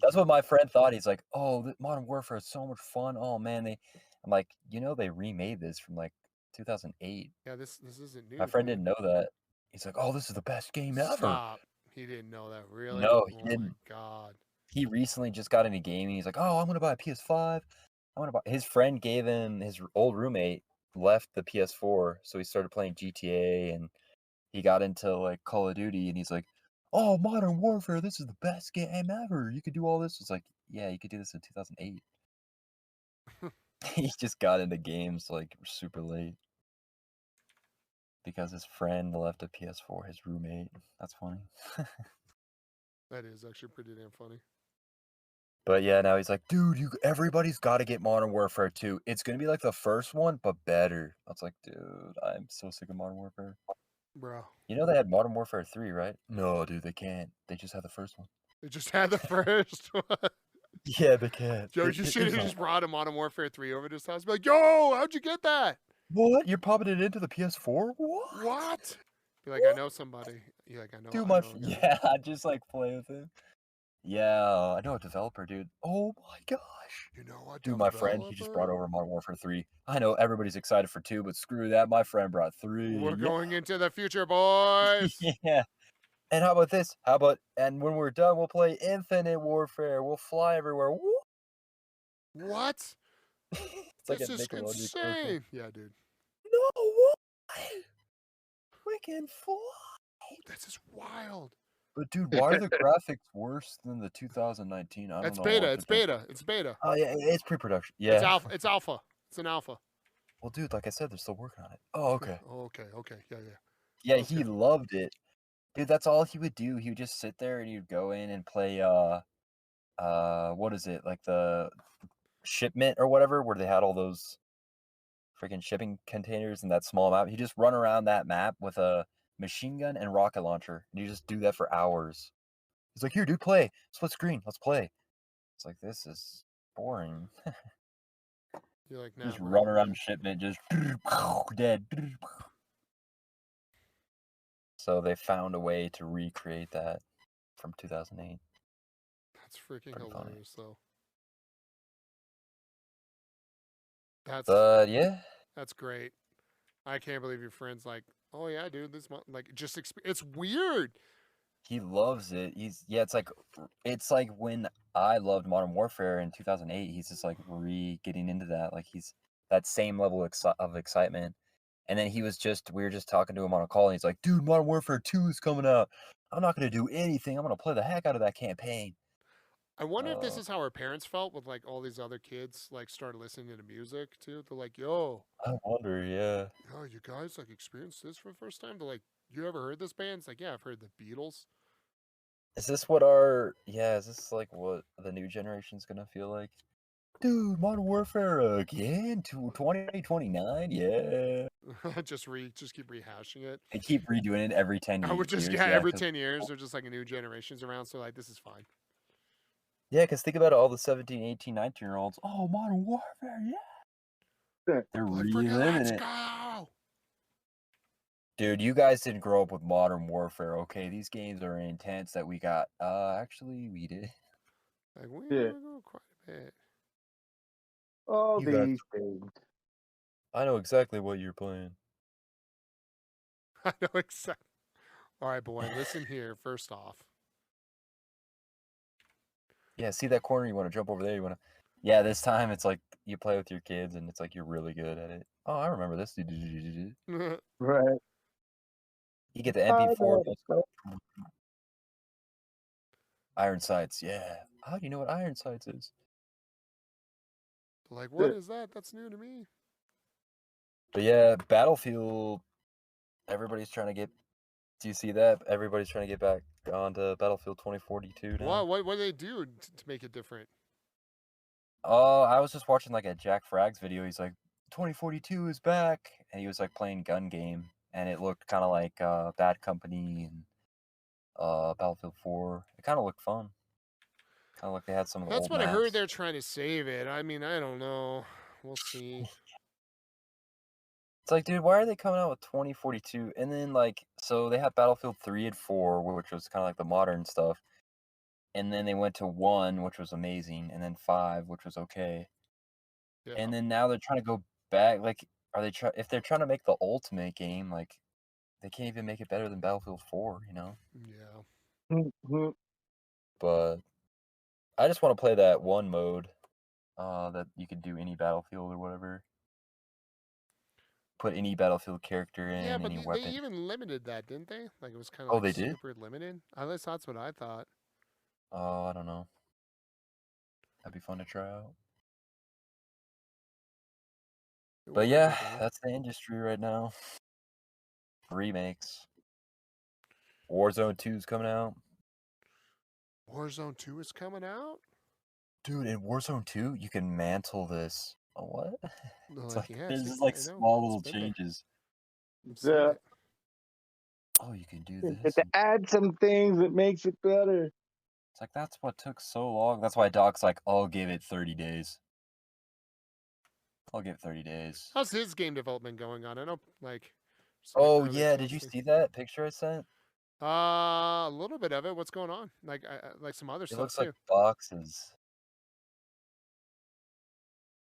That's what my friend thought. He's like, oh, Modern Warfare is so much fun. Oh, man. I'm like, they remade this from like 2008. Yeah, this isn't new. My friend didn't know that. He's like, oh, this is the best game ever. Stop. He didn't know that, really? No, he didn't. Oh, my God. He recently just got into gaming. He's like, oh, I'm going to buy a PS5. His friend gave him, his old roommate left the PS4, so he started playing GTA, and he got into like Call of Duty, and he's like, oh, Modern Warfare, this is the best game ever. You could do all this. It's like, yeah, you could do this in 2008. He just got into games like super late because his friend left a PS4, his roommate. That's funny. That is actually pretty damn funny. But yeah, now he's like, dude, everybody's got to get Modern Warfare 2. It's going to be like the first one, but better. I was like, dude, I'm so sick of Modern Warfare. Bro. You know they had Modern Warfare 3, right? No, dude, they can't. They just had the first one. They just had the first one. Yeah, they can't. Joe, you should have just brought a Modern Warfare 3 over to his house. Be like, yo, how'd you get that? What? You're popping it into the PS4? What? Be like, I know somebody. You're like, I know. Dude, yeah, just like play with him. Yeah, I know a developer, dude. Oh my gosh. You know what? Dude, my friend, he just brought over Modern Warfare 3. I know everybody's excited for 2, but screw that. My friend brought 3. We're going into the future, boys. Yeah. And how about this? And when we're done, we'll play Infinite Warfare. We'll fly everywhere. What? It's like this is insane. Yeah, dude. No, what? We can fly. Oh, this is wild. But dude, why are the graphics worse than the 2019? I don't know. It's beta. Oh yeah, it's pre-production. Yeah. It's alpha. It's an alpha. Well, dude, like I said, they're still working on it. Oh, okay. Okay. Yeah. Yeah, he loved it. Dude, that's all he would do. He would just sit there and he'd go in and play what is it, like the shipment or whatever, where they had all those freaking shipping containers in that small map. You just run around that map with a machine gun and rocket launcher, and you just do that for hours. He's like, here, dude, play. Split screen, let's play. It's like, this is boring. You're like, nah, Just bro, run I'm around good. shipment, just dead. So they found a way to recreate that from 2008. That's freaking Pretty funny. hilarious, though. That's But yeah, that's great. I can't believe your friend's like, oh yeah, dude, this like just it's weird. he loves it. It's like when I loved Modern Warfare in 2008. He's just like getting into that. Like he's that same level of excitement. And then we were just talking to him on a call, and he's like, dude, Modern Warfare 2 is coming out. I'm not gonna do anything. I'm gonna play the heck out of that campaign. I wonder if this is how our parents felt with like all these other kids like started listening to music too. They're like, yo, I wonder, yeah. you guys like experienced this for the first time? They're like, you ever heard this band? It's like, yeah, I've heard the Beatles. Is this like what the new generation's gonna feel like? Dude, Modern Warfare again? 2029? Yeah. just keep rehashing it. They keep redoing it every 10 years. I would just every 10 years they're just like a new generation's around, so like this is fine. Yeah, because think about it, all the 17, 18, 19-year-olds. Oh, Modern Warfare, yeah. They're reliving Let's it. go. Dude, you guys didn't grow up with Modern Warfare, okay? These games are intense that we got. Actually, we did. Like we go quite a bit. All You guys- these things. I know exactly what you're playing. I know exactly. All right, boy, listen here. First off. Yeah, see that corner? You want to jump over there? You want to... Yeah, this time it's like you play with your kids, and it's like you're really good at it. Oh, I remember this. Right. You get the MP4. Iron Sights, yeah. How do you know what Iron Sights is? Like, what is that? That's new to me. But yeah, Battlefield, everybody's trying to get... Do you see that? Everybody's trying to get back onto Battlefield 2042 now. What do they do to make it different? Oh, I was just watching like a Jack Frags video. He's like, 2042 is back. And he was like playing gun game. And it looked kind of like Bad Company and Battlefield 4. It kind of looked fun. Kind of like they had some of the That's old what I maps. heard. They're trying to save it. I mean, I don't know. We'll see. It's like, dude, why are they coming out with 2042? And then, like, so they had Battlefield 3 and 4, which was kind of like the modern stuff. And then they went to 1, which was amazing. And then 5, which was okay. Yeah. And then now they're trying to go back. Like, if they're trying to make the ultimate game, like, they can't even make it better than Battlefield 4, you know? Yeah. But I just want to play that one mode that you could do any Battlefield or whatever. Put any Battlefield character in, Yeah, but any they weapon. even limited that, didn't they? Like it was kind of like they did? super limited. At least that's what I thought. Oh, I don't know. That'd be fun to try out. But yeah, that's the industry right now. Remakes. Warzone 2 is coming out. Warzone 2 is coming out? Dude, in Warzone 2, you can mantle this. Oh, what? It's like, yeah, there's just like small little changes. Yeah. Oh, you can do You this. get to add some things that makes it better. It's like, that's what took so long. That's why Doc's like, I'll give it 30 days. I'll give it 30 days. How's his game development going on? I know, like. Oh, yeah, did you see that picture I sent? A little bit of it. What's going on? Like, like some other It stuff looks too. like boxes.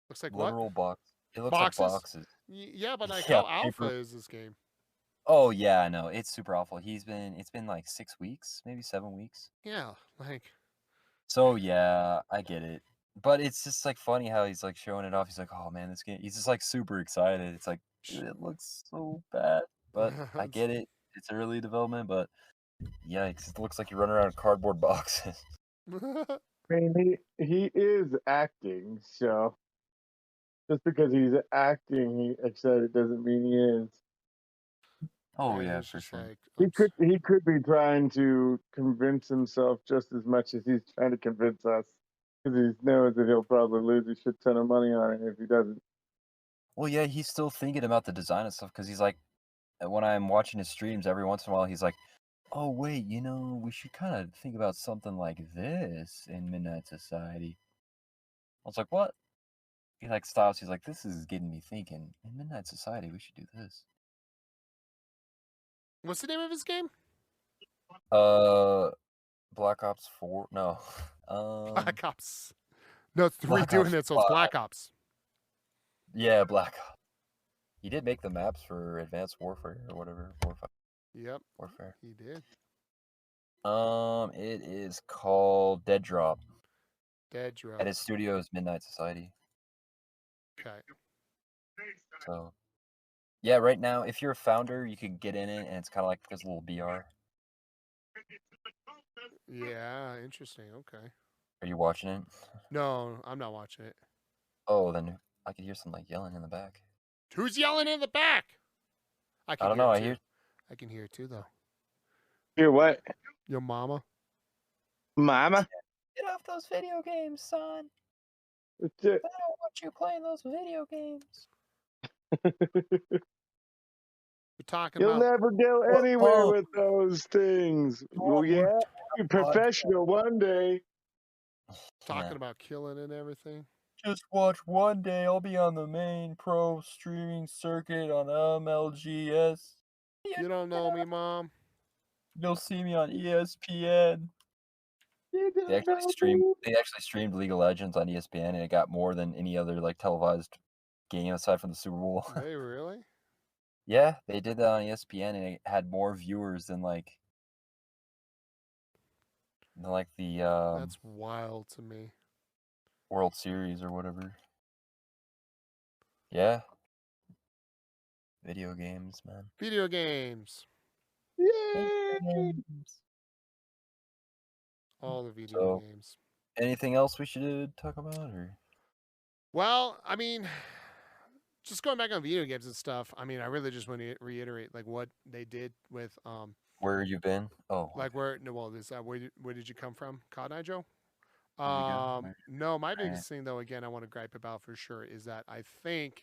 Looks like Literal what? box. It looks Boxes? like boxes. Yeah, but like Yeah, how alpha paper. is this game? Oh yeah, I know. It's super awful. It's been like 6 weeks, maybe 7 weeks. Yeah, like. So yeah, I get it. But it's just like funny how he's like showing it off. He's like, oh man, this game. He's just like super excited. It's like, dude, it looks so bad. But I get it. It's early development, but yikes, it looks like you run around cardboard boxes. I mean, he is acting, so just because he's acting, he excited doesn't mean he is. Oh yeah, for sure. Like, he could be trying to convince himself just as much as he's trying to convince us. Because he knows that he'll probably lose a shit ton of money on it if he doesn't. Well, yeah, he's still thinking about the design and stuff because he's like, when I'm watching his streams, every once in a while, he's like, "Oh wait, we should kind of think about something like this in Midnight Society." I was like, "What?" He like stops. He's like, "This is getting me thinking. In Midnight Society, we should do this." What's the name of his game? Black Ops 4. No. Black Ops. No, it's Black redoing Ops it, so it's 5. Black Ops. Yeah, Black Ops. He did make the maps for Advanced Warfare or whatever. Yep, Warfare. he did. It is called Dead Drop. Dead Drop. At his studio is Midnight Society. Okay. So, yeah, right now, if you're a founder, you could get in it, and it's kind of like this little BR. Yeah, interesting. Okay. Are you watching it? No, I'm not watching it. Oh, then I could hear some like yelling in the back. Who's yelling in the back? I don't know. It I too. hear. I can hear it too, though. Hear what? Your mama. Mama? Get off those video games, son. That's it. I don't want you playing those video games. We're talking You'll about. never go anywhere with those things. Well, yeah, be professional one day. Talking Yeah. about killing and everything. Just watch one day. I'll be on the main pro streaming circuit on MLGS. You don't know me, Mom. You'll see me on ESPN. They actually streamed League of Legends on ESPN, and it got more than any other like televised game aside from the Super Bowl. Hey, really? Yeah, they did that on ESPN, and it had more viewers than the That's wild to me. World Series or whatever. Yeah. Video games, man. Video games. Yay! All the video games. Anything else we should talk about, or? Well, I mean, just going back on video games and stuff. I mean, I really just want to reiterate like what they did with Where you been? Oh, like where did you come from, Cotton Eye Joe? Where we go? No, my biggest thing though, again, I want to gripe about for sure is that I think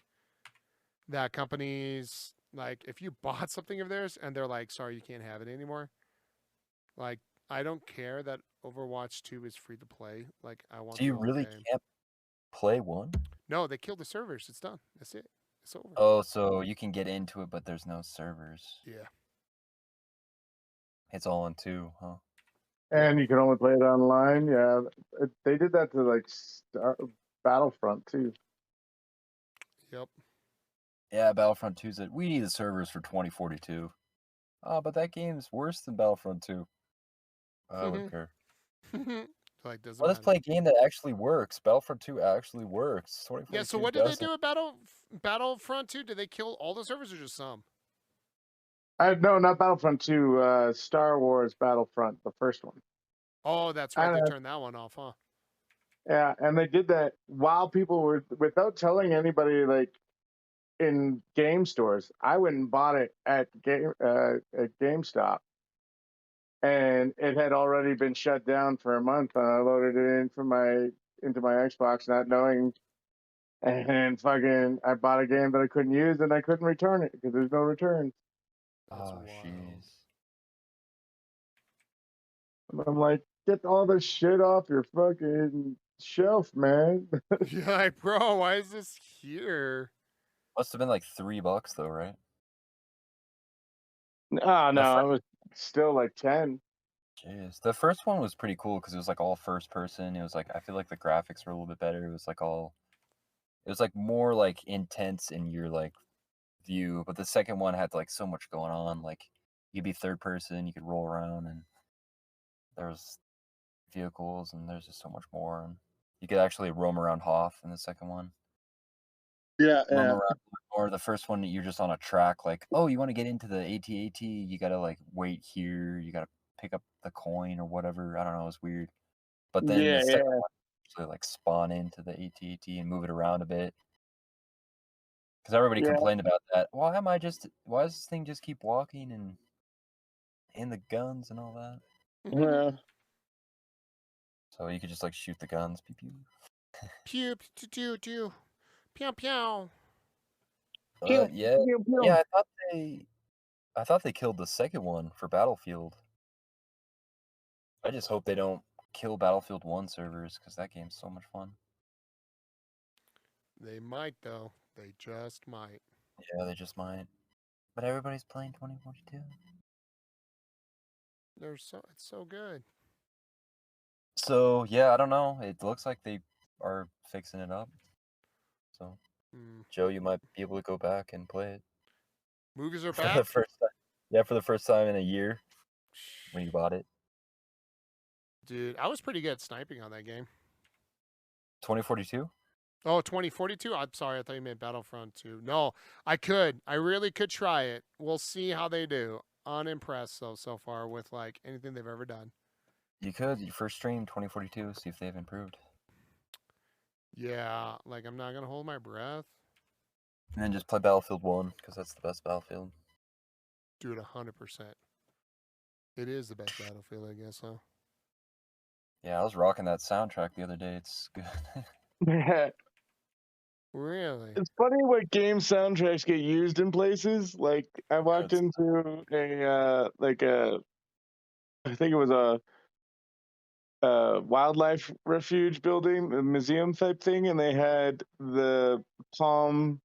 that companies like if you bought something of theirs and they're like, sorry, you can't have it anymore. Like, I don't care that Overwatch 2 is free to play. Like, I want. So you the whole really game. can't play one? No, they killed the servers. It's done. That's it. It's over. Oh, so you can get into it, but there's no servers. Yeah. It's all in 2, huh? And you can only play it online. Yeah, they did that to like Battlefront too. Yep. Yeah, Battlefront 2 said we need the servers for 2042. Oh, but that game's worse than Battlefront 2. I wouldn't care. Like, doesn't Let us matter. play a game that actually works. Battlefront 2 actually works. Yeah. So what did they do at Battlefront 2? Did they kill all the servers or just some? No, not Battlefront 2. Star Wars Battlefront, the first one. Oh, that's right. They turned that one off, huh? Yeah, and they did that while people were without telling anybody, like in game stores. I went and bought it at GameStop, and it had already been shut down for a month. And I loaded it into my Xbox, not knowing, and fucking I bought a game that I couldn't use, and I couldn't return it because there's no returns. That's Oh, wild. jeez. I'm like, get all this shit off your fucking shelf, man. Yeah, like, bro, why is this here? Must have been like $3 though, right? Oh no, it was still like 10. Jeez. The first one was pretty cool because it was like all first person. It was like I feel like the graphics were a little bit better. It was like more like intense in your like view, but the second one had like so much going on. Like you could be third person, you could roll around, and there was vehicles, and there's just so much more. And you could actually roam around Hoth in the second one. Yeah, Roam around, or the first one you're just on a track. Like, oh, you want to get into the AT-AT, you gotta like wait here. You gotta pick up the coin or whatever. I don't know. It was weird. But then the second one actually like spawn into the AT-AT and move it around a bit. Because everybody complained about that. Why does this thing just keep walking and in the guns and all that? Yeah. So you could just like shoot the guns. Pew pew. Pew pew pew pew pew pew. Pew, Yeah. pew, pew. Yeah, I thought they killed the second one for Battlefield. I just hope they don't kill Battlefield 1 servers because that game's so much fun. They might though. They just might. Yeah, they just might. But everybody's playing 2042. It's so good. So yeah, I don't know. It looks like they are fixing it up. So Joe, you might be able to go back and play it Movies are for back. the first time. Yeah, for the first time in a year when you bought it. Dude, I was pretty good at sniping on that game. 2042? Oh, 2042? I'm sorry. I thought you meant Battlefront 2. No, I could. I really could try it. We'll see how they do. Unimpressed, though, so far with, like, anything they've ever done. You could. You first stream 2042, see if they've improved. Yeah, like, I'm not going to hold my breath. And then just play Battlefield 1, because that's the best Battlefield. Dude, 100%. It is the best Battlefield, I guess, huh? Yeah, I was rocking that soundtrack the other day. It's good. Really? It's funny what game soundtracks get used in places. Like I walked into I think it was a wildlife refuge building, a museum type thing, and they had the Palm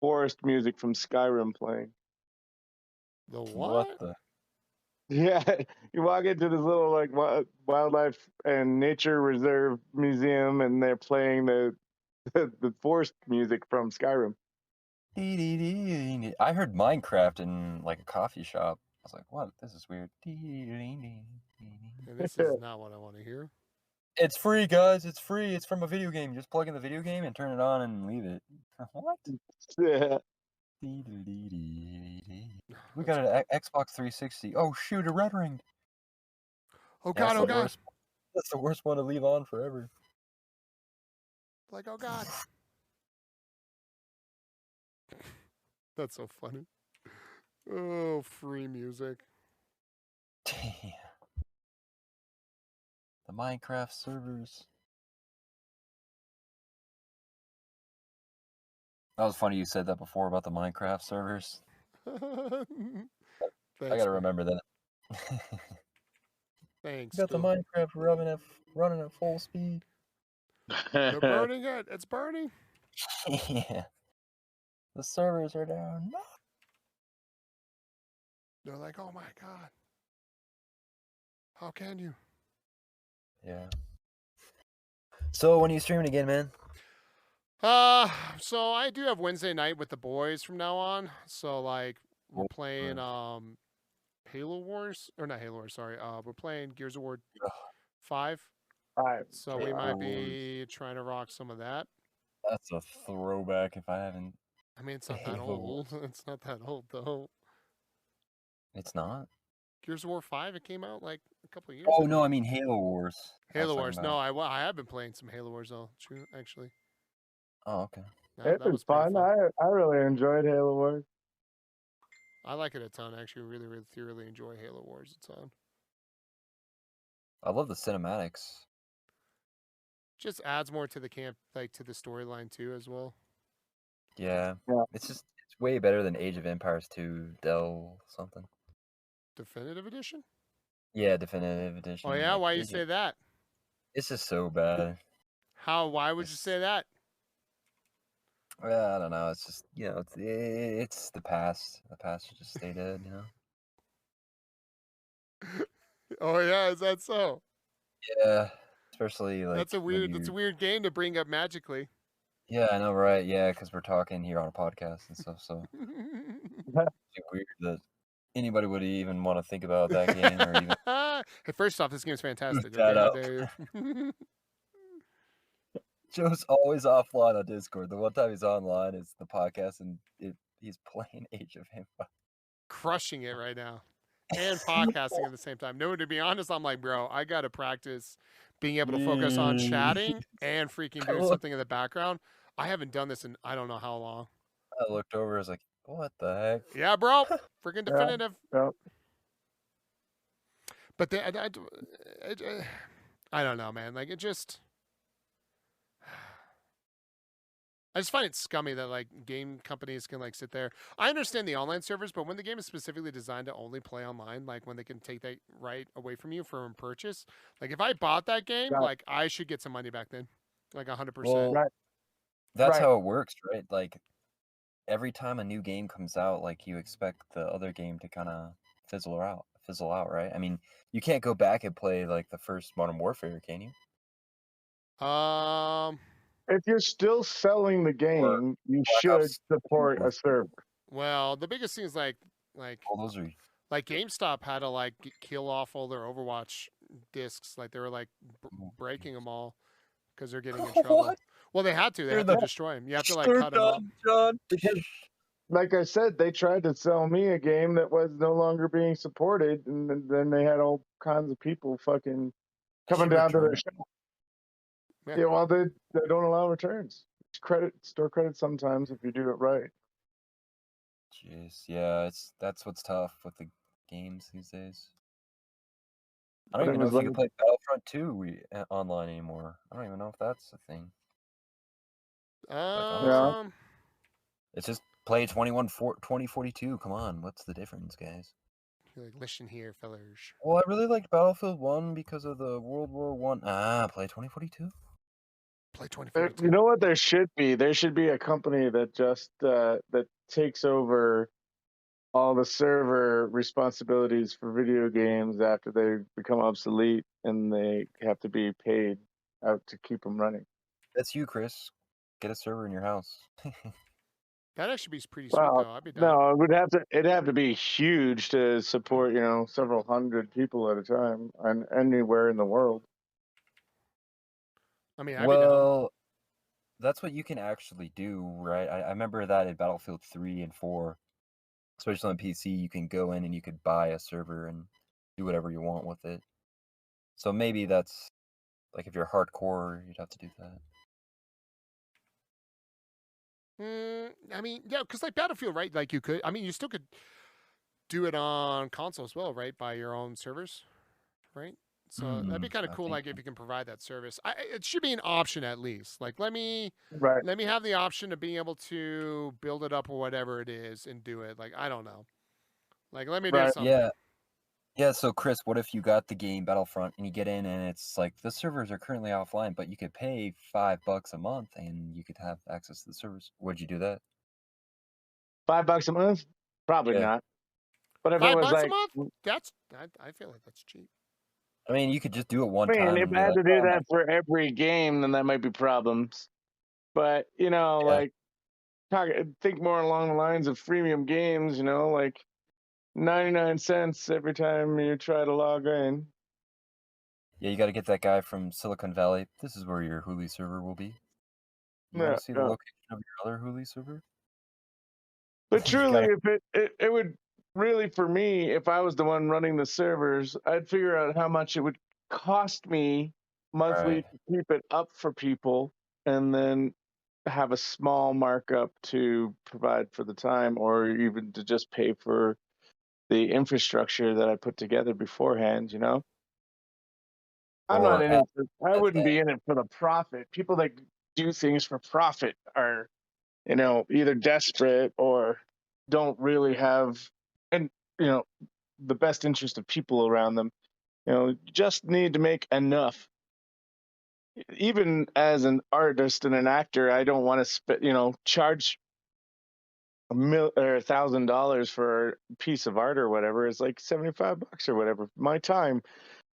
Forest music from Skyrim playing. The what? the? Yeah, you walk into this little like wildlife and nature reserve museum, and they're playing the forest music from Skyrim. I heard Minecraft in like a coffee shop. I was like, what? This is weird. And this is not what I want to hear. It's free, guys. It's free. It's from a video game. You just plug in the video game and turn it on and leave it. What? Yeah. We got an Xbox 360. Oh, shoot, a red ring. Oh, God, oh, God. That's the worst one to leave on forever. Like, oh, God. That's so funny. Oh, free music. Damn. The Minecraft servers. That was funny you said that before about the Minecraft servers. Thanks, I gotta remember that. Thanks. You got the Minecraft running at full speed. They're burning it. It's burning. Yeah. The servers are down. No. They're like, oh my God. How can you? Yeah. So when are you streaming again, man? So I do have Wednesday night with the boys from now on. So like we're playing Halo Wars, or not Halo Wars, sorry. We're playing Gears of War 5. So we might be trying to rock some of that. That's a throwback if I haven't. I mean, it's not that old. It's not that old though. It's not. Gears of War 5, it came out like a couple of years Oh ago. no, I mean Halo Wars. Halo Wars. No, I have been playing some Halo Wars though. True, actually. Oh, okay. It was fun. I really enjoyed Halo Wars. I like it a ton. I actually really, really thoroughly enjoy Halo Wars a ton. I love the cinematics. Just adds more to the camp, like to the storyline too, as well. Yeah. It's way better than Age of Empires 2 Dell something. Definitive Edition? Yeah, Definitive Edition. Oh yeah, why you say that? It's just so bad. Why would you say that? Well, I don't know. It's just, it's the past. The past should just stay dead, you know. Oh yeah, is that so? Yeah, especially like that's a weird game to bring up magically. Yeah, I know, right? Yeah, because we're talking here on a podcast and stuff, so it's weird that anybody would even want to think about that game or even. Hey, first off, this game's fantastic. Shut up. Okay? Joe's always offline on Discord. The one time he's online is the podcast, and he's playing Age of Empires. Crushing it right now. And podcasting at the same time. No, to be honest, I'm like, bro, I got to practice being able to focus on chatting and freaking doing something in the background. I haven't done this in I don't know how long. I looked over, I was like, what the heck? Yeah, bro. Freaking definitive. Yeah. But I don't know, man. Like, I just find it scummy that like game companies can like sit there. I understand the online servers, but when the game is specifically designed to only play online, like when they can take that right away from you for purchase, like if I bought that game, Right. like I should get some money back then, like 100%. Well, Right. that's Right. how it works, right? Like every time a new game comes out, like you expect the other game to kind of fizzle out, right? I mean, you can't go back and play like the first Modern Warfare, can you? If you're still selling the game, you Black should Ops support a server. Well, the biggest thing is like all those are like GameStop had to like kill off all their Overwatch discs, like they were like breaking them all because they're getting in trouble. What? Well, they had to. They They're had to the- destroy them. You have to like They're cut them up. done, John. Because, like I said, they tried to sell me a game that was no longer being supported, and then they had all kinds of people fucking coming down to their return. shop. Yeah. Yeah, well, they don't allow returns. Store credit sometimes if you do it right. Jeez, yeah, that's what's tough with the games these days. I don't But it even know was if you like- can play Battlefront 2 online anymore. I don't even know if that's a thing. It's just play 2042. Come on, what's the difference, guys? Like, listen here, fellas. Well, I really liked Battlefield 1 because of the World War 1. Play 2042. Play 2042. You know what there should be? There should be a company that just that takes over all the server responsibilities for video games after they become obsolete and they have to be paid out to keep them running. That's you, Chris. Get a server in your house. That'd actually be pretty sweet, Well, though. I'd be down. no, it'd have to be huge to support, several hundred people at a time and anywhere in the world. I mean, I'd be down. Well, that's what you can actually do, right? I remember that in Battlefield 3 and 4, especially on PC, you can go in and you could buy a server and do whatever you want with it. So maybe that's, like, if you're hardcore, you'd have to do that. I mean, yeah, because like Battlefield, right? Like you still could do it on console as well, right? By your own servers, right? So that'd be kind of I cool, think like if you can provide that service. It should be an option at least. Like let me Right. have the option of being able to build it up or whatever it is and do it. Like I don't know. Like let me do Right, something. Yeah, so Chris, what if you got the game Battlefront and you get in and it's like the servers are currently offline, but you could pay $5 a month and you could have access to the servers? Would you do that? $5 a month? Probably Yeah. not. But if it $5 was a like, month? I feel like that's cheap. I mean, you could just do it one I time. mean, if and be I had like, to do "Oh, that for every game, then that might be problems. But like, think more along the lines of freemium games. Like 99 cents every time you try to log in. Yeah, you got to get that guy from Silicon Valley. This is where your Huli server will be. You want Yeah, to see the yeah. location of your other Huli server? But You truly, gotta- if it would really, for me, if I was the one running the servers, I'd figure out how much it would cost me monthly Right. to keep it up for people, and then have a small markup to provide for the time, or even to just pay for the infrastructure that I put together beforehand. I'm not Or in it. I wouldn't be in it for the profit. People that do things for profit are, either desperate or don't really have, and the best interest of people around them. Just need to make enough. Even as an artist and an actor, I don't want to charge $1,000 for a piece of art or whatever. It's like $75 or whatever. My time,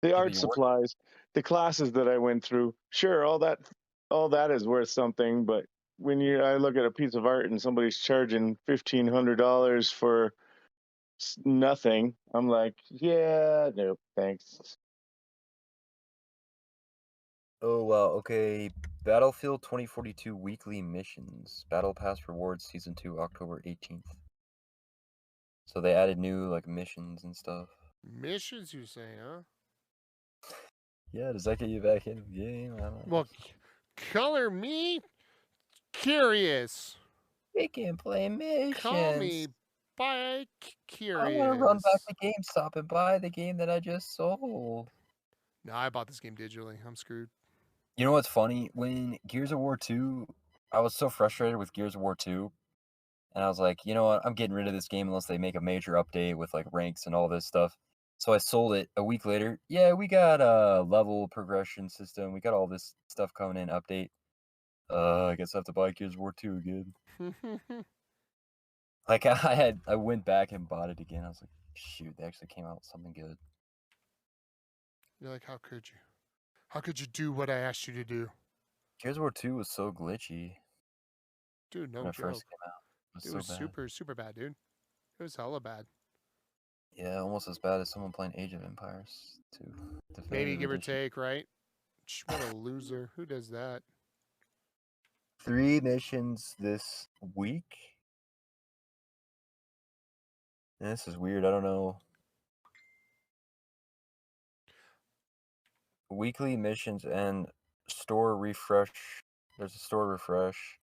the but art you work- supplies, the classes that I went through. Sure, all that is worth something, but when I look at a piece of art and somebody's charging $1,500 for nothing, I'm like, yeah, no, thanks. Oh, wow. Okay. Battlefield 2042 weekly missions. Battle Pass rewards Season 2, October 18th. So they added new, like, missions and stuff. Missions, you say, huh? Yeah, does that get you back into the game? I don't know. Well, color me curious. We can play missions. Call me curious. I want to run back to GameStop and buy the game that I just sold. No, I bought this game digitally. I'm screwed. You know what's funny? When Gears of War 2, I was so frustrated with Gears of War 2, and I was like, you know what? I'm getting rid of this game unless they make a major update with like ranks and all this stuff. So I sold it a week later. Yeah, we got a level progression system. We got all this stuff coming in, update. I guess I have to buy Gears of War 2 again. Like I went back and bought it again. I was like, shoot, they actually came out with something good. You're like, how could you? How could you do what I asked you to do? Gears of War 2 was so glitchy Dude, no when it joke. first came out. It was super, super bad, dude. It was hella bad. Yeah, almost as bad as someone playing Age of Empires 2. Maybe Definitive give or Edition. take, right? What a loser. Who does that? 3 missions this week. This is weird. I don't know. Weekly missions and store refresh. There's a store refresh.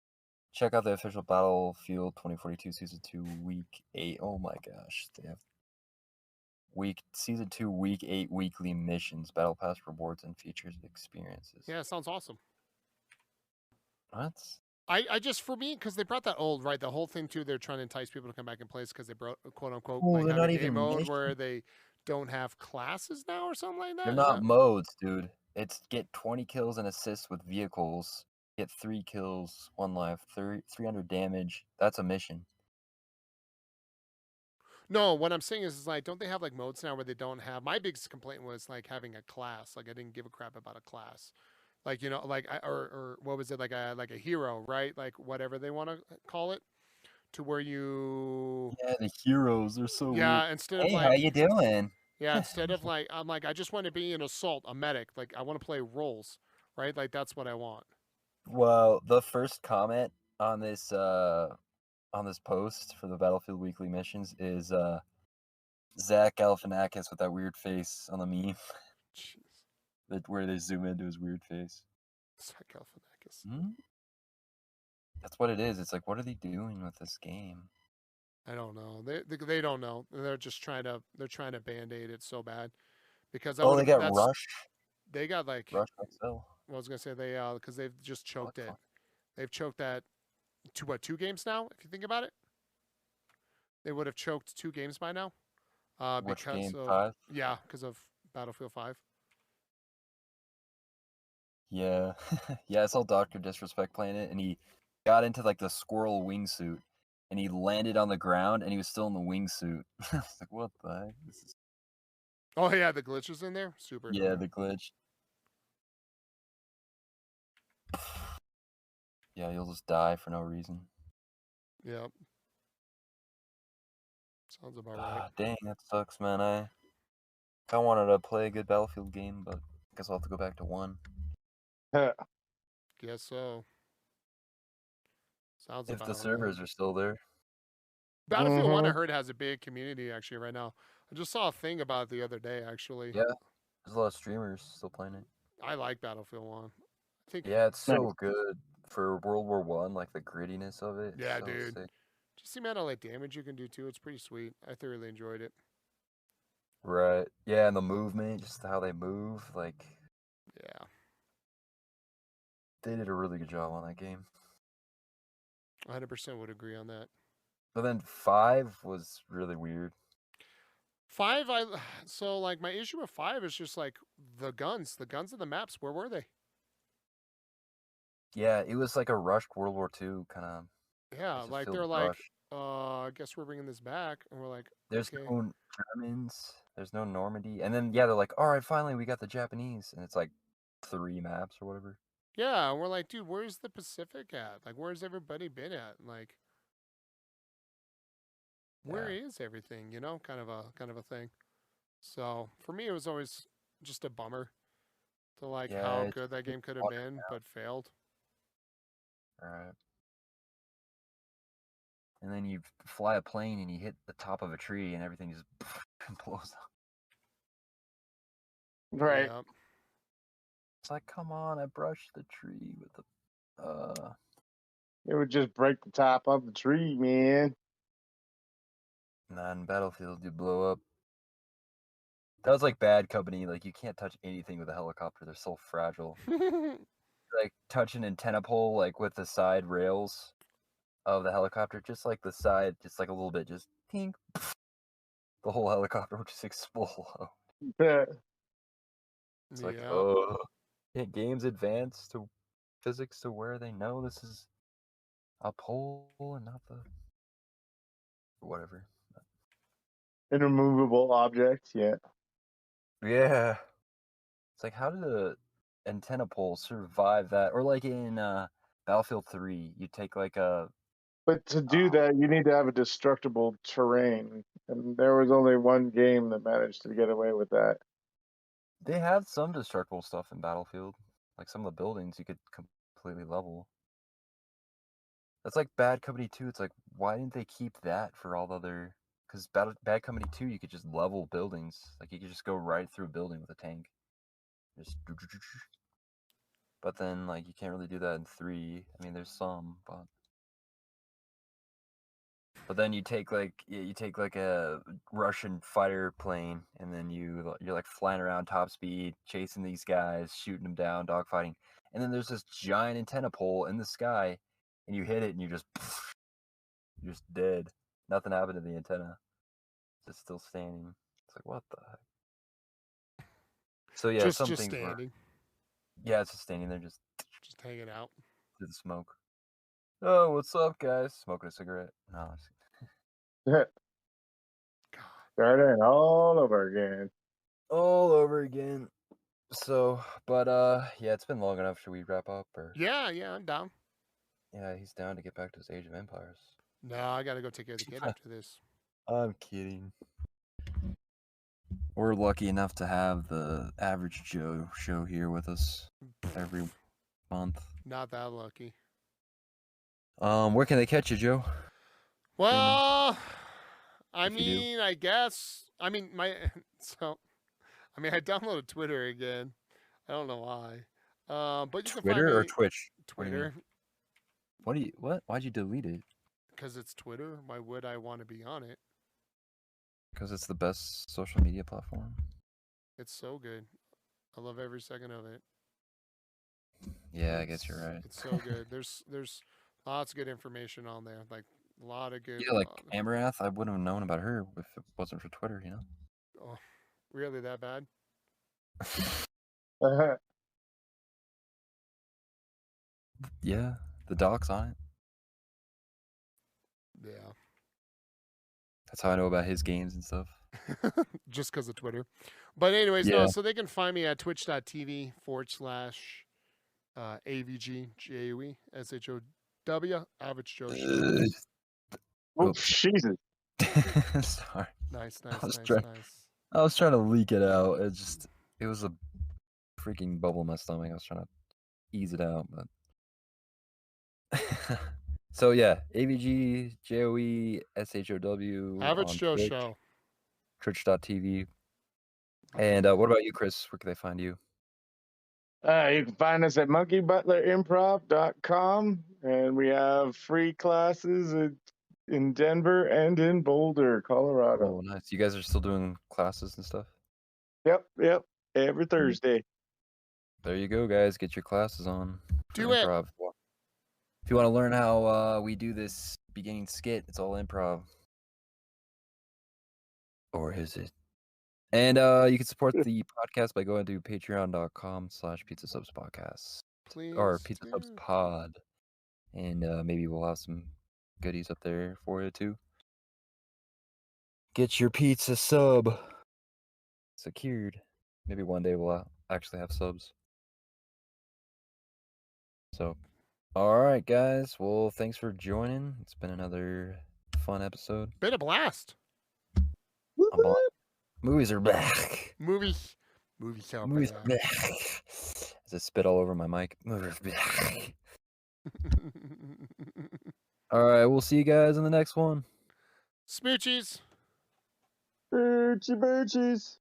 Check out the official Battlefield 2042 Season 2 Week 8. Oh my gosh. They have Season 2 Week 8 weekly missions, Battle Pass rewards, and features experiences. Yeah, it sounds awesome. What? I just, for me, because they brought that old, right? The whole thing, too, they're trying to entice people to come back and play because they brought, quote unquote, Oh, like they're have not a even game mode missions. where they don't have classes now or something like that. They're Is not that- modes, dude. It's get 20 kills and assists with vehicles. Get 3 kills, 1 life, 300 damage. That's a mission. No, what I'm saying is like, don't they have like modes now where they don't have? My biggest complaint was like having a class. Like I didn't give a crap about a class. Like like or what was it, like a hero, right? Like whatever they want to call it, to where you Yeah, the heroes are so weird. instead of Hey, like how you doing? instead of like I'm like I just want to be an assault, a medic. Like I want to play roles, right? Like that's what I want. Well, the first comment on this post for the Battlefield Weekly missions is Zach Galifianakis with that weird face on the meme. Jeez, Where they zoom into his weird face. Zach Galifianakis. That's what it is. It's like, what are they doing with this game? I don't know. They don't know. They're just trying to band-aid it so bad because They got Rush. They got like Rush XL. I was gonna say they because they've just choked it. fun. They've choked that to what, 2 games now? If you think about it, they would have choked 2 games by now. Which Because game? of 5? yeah, because of Battlefield 5. Yeah. Yeah, I saw Dr. Disrespect playing it, and he got into like the squirrel wingsuit, and he landed on the ground, and he was still in the wingsuit. I was like, what the heck? This is... Oh yeah, the glitches in there, super. Yeah, cool. the glitch. Yeah, you'll just die for no reason. Yep. Sounds about right. Dang, that sucks, man. I wanted to play a good Battlefield game, but I guess I'll have to go back to 1. Guess so. Sounds If about the right. servers are still there. Battlefield 1, I heard, has a big community actually right now. I just saw a thing about it the other day actually. Yeah, there's a lot of streamers still playing it. I like Battlefield 1. I think. Yeah, it's so good for World War One, like the grittiness of it. Yeah, so dude. sick. Just the amount of like damage you can do too. It's pretty sweet. I thoroughly enjoyed it. Right. Yeah, and the movement, just how they move, like Yeah. they did a really good job on that game. 100% would agree on that. But then 5 was really weird. 5, so like my issue with 5 is just like the guns of the maps. Where were they? Yeah, it was like a rushed World War II kind of. Yeah, like they're like, I guess we're bringing this back, and we're like, there's okay. no Germans, there's no Normandy, and then yeah, they're like, all right, finally we got the Japanese, and it's like 3 maps or whatever. Yeah, and we're like, dude, where's the Pacific at? Like, where's everybody been at? Like, where is everything? You know, kind of a thing. So for me, it was always just a bummer to like how good that game could have been, but failed. Right. And then you fly a plane and you hit the top of a tree and everything just blows up. Right. Yeah. It's like, come on, I brushed the tree with the It would just break the top of the tree, man. Not in Battlefield, you blow up. That was like Bad Company. Like you can't touch anything with a helicopter. They're so fragile. Like touch an antenna pole like with the side rails of the helicopter, just like the side, just like a little bit, just ping. The whole helicopter would just explode. Yeah. It's like, Yeah. oh, can't games advance to physics to where they know this is a pole and not the whatever. Irremovable object. Yeah. Yeah. It's like, how did a antenna pole survive that? Or like in Battlefield 3, you take like a But to do that, you need to have a destructible terrain, and there was only one game that managed to get away with that. they have some destructible stuff in Battlefield. Like some of the buildings you could completely level. That's like Bad Company 2. It's like, why didn't they keep that for all the other? Because Bad Company 2, you could just level buildings. Like you could just go right through a building with a tank. Just. But then, like, you can't really do that in 3. I mean, there's some, but then you take like a Russian fighter plane, and then you're like flying around top speed, chasing these guys, shooting them down, dogfighting, and then there's this giant antenna pole in the sky, and you hit it, and you're just dead. Nothing happened to the antenna. It's just still standing. It's like, what the heck? So yeah, just some things were. standing, Yeah, it's just standing there, just just hanging out. to the smoke. Oh, what's up, guys? Smoking a cigarette? No. Start it all over again. All over again. So, but yeah, it's been long enough. Should we wrap up, or? Yeah, I'm down. Yeah, he's down to get back to his Age of Empires. No, I gotta go take care of the kid after this. I'm kidding. We're lucky enough to have the Average Joe show here with us every month. Not that lucky. Where can they catch you, Joe? Well, I If you do. mean, I guess. I mean, I downloaded Twitter again. I don't know why. But you can find Twitter or me Twitch? What do you mean? Twitter, What? Why'd you delete it? because it's Twitter. Why would I want to be on it? Because it's the best social media platform. It's so good. I love every second of it. Yeah, I guess you're right. It's so good. There's lots of good information on there. Like a lot of good. Yeah, like Amarath, I wouldn't have known about her if it wasn't for Twitter, you know? Oh, really that bad? Yeah, the doc's on it. Yeah. That's how I know about his games and stuff. Just because of Twitter. But anyways, Yeah. no, so they can find me at twitch.tv/AVG GAUE SHOW Average Joe Show. Oh, Jesus. Sorry. Nice. I was trying to leak it out. It was a freaking bubble in my stomach. I was trying to ease it out, but so yeah, AVG JOE SHOW Average on Joe Twitch, Show. Twitch.tv. And what about you, Chris? Where can they find you? You can find us at monkeybutlerinimprov.com, and we have free classes in Denver and in Boulder, Colorado. Oh, nice. You guys are still doing classes and stuff? Yep, every Thursday. There you go, guys. Get your classes on. Do it. improv. If you want to learn how we do this beginning skit, it's all improv. Or is it? And you can support the podcast by going to patreon.com/pizzasubspodcast. Please. Or Pizza Subs Pod. And maybe we'll have some goodies up there for you too. Get your pizza sub secured. Maybe one day we'll actually have subs. So, all right, guys. Well, thanks for joining. It's been another fun episode. Been a blast. Movies are back. Movies are back. Back. As I spit all over my mic. Movies are back. All right, we'll see you guys in the next one. Smoochies. Birchie birchies.